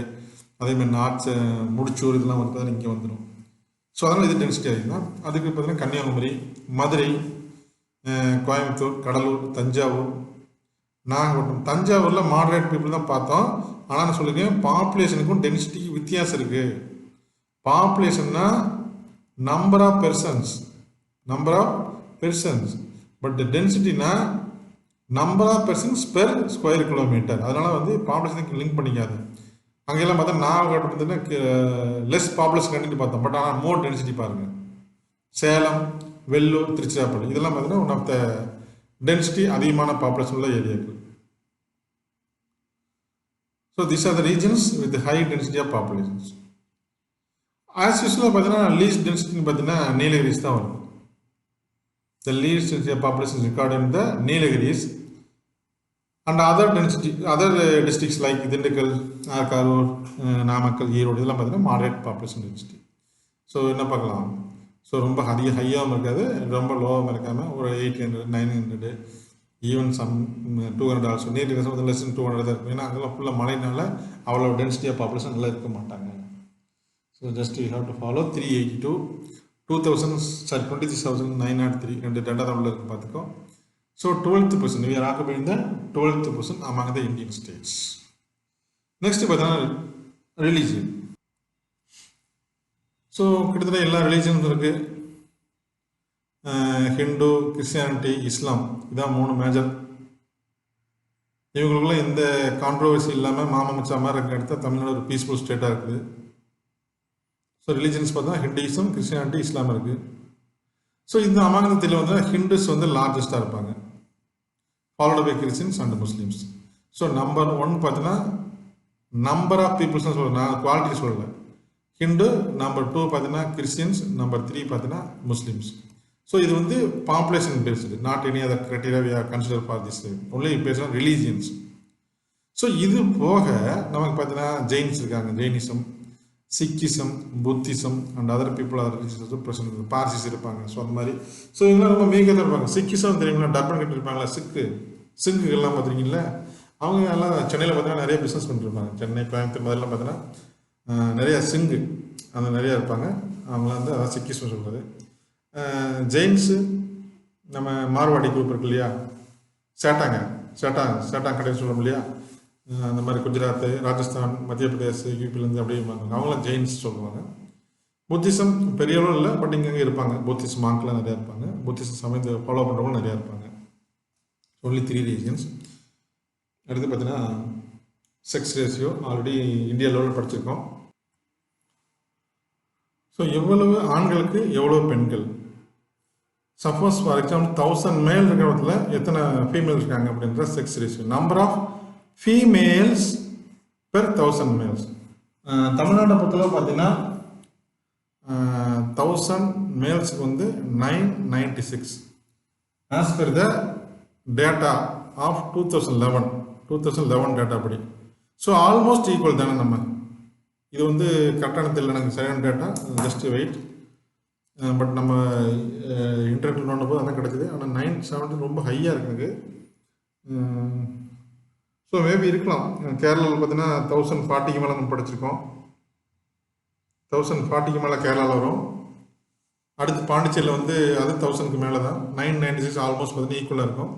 அதேமாதிரி நார்த் முடிச்சூர் இதெல்லாம் வந்து பார்த்தீங்கன்னா இங்கே வந்துடும். ஸோ அதனால் இது டென்சிட்டி ஆகிருந்தா. அதுக்கு பார்த்தீங்கன்னா கன்னியாகுமரி, மதுரை, கோயம்புத்தூர், கடலூர், தஞ்சாவூர், நாகப்பட்டினம். தஞ்சாவூரில் மாடரேட் பீப்புள் தான் பார்த்தோம். ஆனால் நான் சொல்லியிருக்கேன் பாப்புலேஷனுக்கும் டென்சிட்டிக்கு வித்தியாசம் இருக்குது. பாப்புலேஷன்னா நம்பர் ஆஃப் பெர்சன்ஸ், பட் டென்சிட்டினா number of persons per square kilometre. அதனால் வந்து பாப்புலேஷனுக்கு லிங்க் பண்ணிக்காது. அங்கெல்லாம் பார்த்தா நாகப்பட்டினம் பார்த்தீங்கன்னா லெஸ் பாப்புலேஷன் கண்டிப்பாக பார்த்தோம், பட் ஆனால் மோர் டென்சிட்டி பாருங்கள். சேலம், வெள்ளூர், திருச்சிராப்பள்ளி இதெல்லாம் பார்த்தீங்கன்னா ஒன் ஆஃப் த டென்சிட்டி அதிகமான பாப்புலேஷன் உள்ள ஏரியாக்கள். So this are the regions with high density of populations. As யூஸ்வலாக பார்த்தீங்கன்னா லீஸ்ட் டென்சிட்டின்னு பார்த்தீங்கன்னா நீலகிரிஸ் தான் வரும். The least density of population record in the Nilgiris and other districts like Dindigul, Karur, Namakkal, Erode இதெல்லாம் பார்த்தீங்கன்னா மாடரேட் பாப்புலேஷன் டென்சிட்டி. ஸோ என்ன பார்க்கலாம், ஸோ ரொம்ப ஹையாகவும் இருக்காது, ரொம்ப லோவாகவும் இருக்காமல் ஒரு 800, 900, ஈவன் சம் 200 ஆல்சோ. நீர் வந்து லெஸ் தென் 200 தான் இருக்கும். ஏன்னா அங்கெல்லாம் ஃபுல்லாக மழைனால அவ்வளோ டென்சிட்டி ஆஃப் பாப்புலேஷன் நல்லா இருக்க மாட்டாங்க. So just you have to follow 382, 26,903 ரெண்டு டேட்டா தான் உள்ள இருக்கு பார்த்துக்கோ. So 12th position, we are occupying the 12th position among the Indian states. Next பார்த்தீங்கன்னா ரிலீஜியன். ஸோ கிட்டத்தட்ட எல்லா ரிலீஜனும் இருக்குது. ஹிந்து, கிறிஸ்டியானிட்டி, இஸ்லாம், இதான் 3 மேஜர். இவங்களுக்குள்ள எந்த கான்ட்ரவர்சி இல்லாமல் மாமச்சா மாதிரி இருக்க இடத்த தமிழ்நாடு ஒரு பீஸ்ஃபுல் ஸ்டேட்டாக இருக்குது. ஸோ ரிலீஜன்ஸ் பார்த்தா ஹிந்துயிசம், கிறிஸ்டியானிட்டி, இஸ்லாம் இருக்குது. ஸோ இந்த அமாங்கத்தில் வந்து ஹிந்துஸ் வந்து லார்ஜஸ்டாக இருப்பாங்க, followed by Christians and Muslims. So number 1 பார்த்தீங்கன்னா நம்பர் ஆஃப் பீப்புள்ஸ்னு சொல்கிறேன், நான் குவாலிட்டி சொல்லலை. ஹிந்து, நம்பர் 2 பார்த்தீங்கன்னா கிறிஸ்டியன்ஸ், நம்பர் 3 பார்த்தீங்கன்னா முஸ்லீம்ஸ். ஸோ இது வந்து population based, not any other criteria we are consider for this only based on religions. So இது போக நமக்கு பார்த்தீங்கன்னா ஜெயின்ஸ் இருக்காங்க, Jainism, Sikhism, Buddhism and other people other religious present, Parsis இருப்பாங்க. ஸோ அந்த மாதிரி ஸோ இதெல்லாம் ரொம்ப மீக தான் இருப்பாங்க. சிக்கிசம் தெரியுங்களா, டர்பன் கட்டி இருப்பாங்களா, சிங்குகள்லாம் பார்த்துருக்கீங்களா, அவங்க எல்லாம் சென்னையில் பார்த்தீங்கன்னா நிறைய பிஸ்னஸ் பண்ணிருப்பாங்க. சென்னை, கோயம்புத்தூர் மாதிரிலாம் பார்த்தீங்கன்னா நிறைய சிங்கு அந்த நிறையா இருப்பாங்க. அவங்களாம் வந்து அதான் சிக்கிசம் சொல்கிறது. ஜெயின்ஸு நம்ம மார்வாடி குரூப் இருக்கு இல்லையா, சேட்டாங் கடைன்னு சொல்கிறோம் இல்லையா, அந்த மாதிரி குஜராத், ராஜஸ்தான், மத்திய பிரதேஷ், யூபிலேருந்து அப்படியே இருப்பாங்க, அவங்களாம் ஜெயின்ஸ் சொல்லுவாங்க. புத்திசம் பெரிய அளவில் இல்லை, பட் இங்கே இருப்பாங்க. புத்திஸ்ட் மாங்க்லாம் நிறையா இருப்பாங்க. புத்திஸ்ட் சமயத்தை ஃபாலோ பண்ணுறவங்களும் நிறையா இருப்பாங்க. Only 3 regions. அடுத்து பார்த்தீங்கன்னா செக்ஸ் ரேஷியோ ஆல்ரெடி இந்தியா லெவலில் படிச்சிருக்கோம். ஸோ எவ்வளவு ஆண்களுக்கு எவ்வளோ பெண்கள், சப்போஸ் ஃபார் எக்ஸாம்பிள் 1000 மேல் இருக்கிற எத்தனை ஃபீமேல் இருக்காங்க அப்படின்ற sex ratio, number of females per 1000 males. தமிழ்நாட்டை பொறுத்தளவு பார்த்தீங்கன்னா 1000 மேல்ஸுக்கு வந்து 996 as per the data of 2011 data படி. ஸோ ஆல்மோஸ்ட் ஈக்குவல் தானே. நம்ம இது வந்து கரெக்டான தெரியல, எனக்கு சரியான டேட்டா, ஜஸ்ட் வெயிட். பட் நம்ம இன்டர்நெட்டில் நோண்டபோது அதான் கிடச்சிது. ஆனால் 970 ரொம்ப ஹையாக இருக்குது. ஸோ மேபி இருக்கலாம். கேரளாவில் பார்த்தீங்கன்னா 1040க்கு மேலே நம்ம படிச்சிருக்கோம். 1040க்கு மேலே கேரளாவில் வரும். அடுத்து பாண்டிச்சேரியில் வந்து அது 1000க்கு மேலே தான். 996 ஆல்மோஸ்ட் பார்த்தீங்கன்னா ஈக்குவலாக இருக்கும்.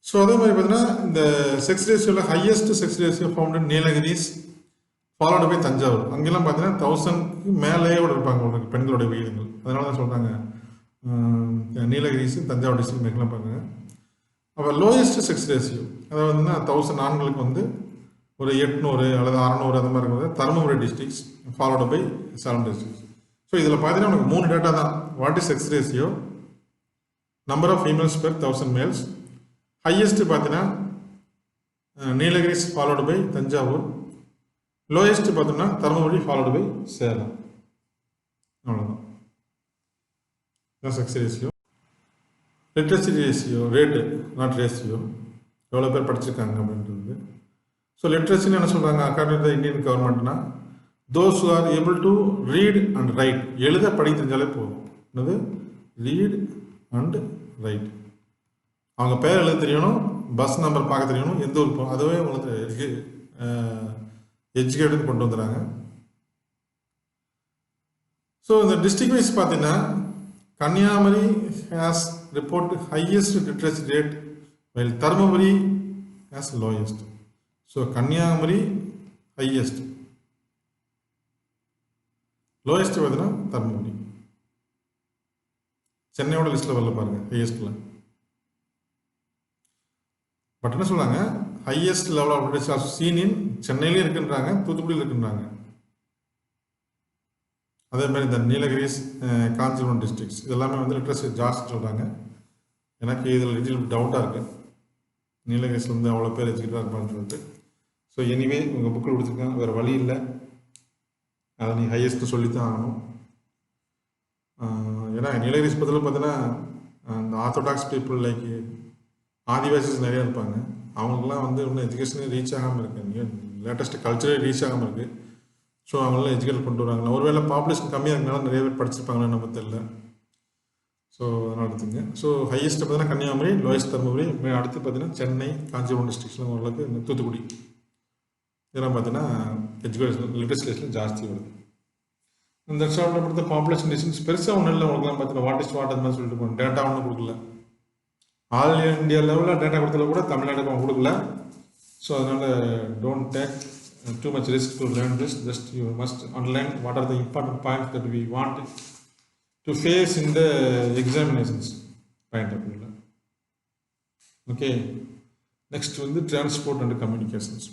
ஸோ அதே மாதிரி பார்த்தீங்கன்னா இந்த செக்ஸ் ரேஷியோவில் highest sex ratio found in Nilgiris, followed by Thanjavur. அங்கெல்லாம் பார்த்தீங்கன்னா 1000க்கு மேலேயே கூட இருப்பாங்க உங்களுக்கு பெண்களுடைய விகிதங்கள். அதனால தான் சொல்கிறாங்க நீலகிரிஸ், தஞ்சாவூர் டிஸ்ட்ரிக்ட் மேற்கெல்லாம் பாருங்க. அப்போ லோயஸ்ட் செக்ஸ் ரேஷியோ அதாவது வந்துன்னா 1000 ஆண்களுக்கு வந்து ஒரு 800 அல்லது 600 அந்த மாதிரி இருக்கிறது Dharmapuri districts, followed by Salem districts. So இதில் பார்த்தீங்கன்னா உனக்கு 3 டேட்டா தான். What is sex ratio, number of females per 1000 males, highest பார்த்தீங்கன்னா Nilgiris followed by Thanjavur, lowest பார்த்தோம்னா தருமபுரி ஃபாலோடு பை சேலம். அவ்வளோதான் sex ratio. Literacy ratio, rate not ratio, எவ்வளோ பேர் படிச்சிருக்காங்க அப்படின்றது. ஸோ லிட்ரஸின்னு என்ன சொல்கிறாங்க, அக்கார்டிங் டு இந்தியன் கவர்மெண்ட்னா those who are able to read and write, எழுத படிக்க தெரிஞ்சாலே போதும். என்னது, ரீட் அண்ட் ரைட். அவங்க பேர் எழுத தெரியணும், பஸ் நம்பர் பார்க்க தெரியணும், எந்த ஊருக்கு போகணும், அதுவே உங்களுக்கு எஜுகேட்டட் கொண்டு வந்துடுறாங்க. ஸோ இந்த டிஸ்ட்ரிக்ட் வைஸ் பார்த்தீங்கன்னா Kanyakumari has report highest literacy rate while Dharmapuri has lowest. So Kanyakumari highest, lowest பார்த்தீங்கன்னா தருமபுரி. சென்னையோட லிஸ்ட்டில் வரல பாருங்கள் ஹையஸ்ட்டில். பட் என்ன சொல்கிறாங்க, highest level of literacy of seen in சென்னையிலையும் இருக்குன்றாங்க, தூத்துக்குடியில் இருக்குன்றாங்க. அதே மாதிரி இந்த நீலகிரிஸ், காஞ்சிபுரம் டிஸ்ட்ரிக்ஸ் இதெல்லாமே வந்து லிட்ரஸி ஜாஸ்தி சொல்கிறாங்க. எனக்கு இதில் லிட்டில் டவுட்டாக இருக்குது, நீலகிரிஸில் வந்து அவ்வளோ பேர் எஜுகேட்டாக இருப்பான்னு சொல்லிட்டு. ஸோ எனிவே உங்கள் புக்கில் கொடுத்துருக்காங்க, வேறு வழி இல்லை, அதை நீ ஹையஸ்ட்டு சொல்லித்தான் ஆகணும். ஏன்னா நீலகிரிஸ் பற்றில பார்த்தீங்கன்னா இந்த ஆர்த்தோடாக்ஸ் பீப்புள் லைக் ஆதிவாசிஸ் நிறையா இருப்பாங்க. அவங்களுக்குலாம் வந்து இன்னும் எஜுகேஷனே ரீச் ஆகாமல் இருக்குது, லேட்டஸ்ட் கல்ச்சரே ரீச் ஆகாமல் இருக்குது. ஸோ அவங்களாம் எஜுகேட் கொண்டு வராங்களா, ஒருவேளை பாப்புலேஷன் கம்மியாக இருக்கனால நிறைய பேர் படிச்சிருப்பாங்களா நம்ம தெரியல. ஸோ அதனால் எடுத்துங்க. ஸோ ஹையஸ்ட் பார்த்தீங்கன்னா கன்னியாகுமரி, லோயஸ்ட் தருமபுரி, அடுத்து பார்த்தீங்கன்னா சென்னை, காஞ்சிபுரம் டிஸ்ட்ரிக்ஸ்லாம் ஓரளவுக்கு இந்த தூத்துக்குடி இதெல்லாம் பார்த்தீங்கன்னா எஜுகேஷன் லிட்ரஸிலேஷன் ஜாஸ்தி வருது. இந்த ஷார்ட்டில் கொடுத்த பாப்புலேஷன் டிஸ்டன்ஸ் பெருசாக ஒன்றும் இல்லை உங்களுக்குலாம் பார்த்தீங்கன்னா வாட் இஸ் வாட் அந்த மாதிரி சொல்லிட்டு போகணும். டேட்டா ஒன்றும் கொடுக்கல, ஆல் இந்தியா லெவலில் டேட்டா கொடுத்தல கூட தமிழ்நாட்டுக்கு அவங்க கொடுக்கல. ஸோ அதனால் don't take too much risk to learn this. Just you must underline what are the important points that we want to face in the examinations point of view. Okay, next வந்து transport and communications.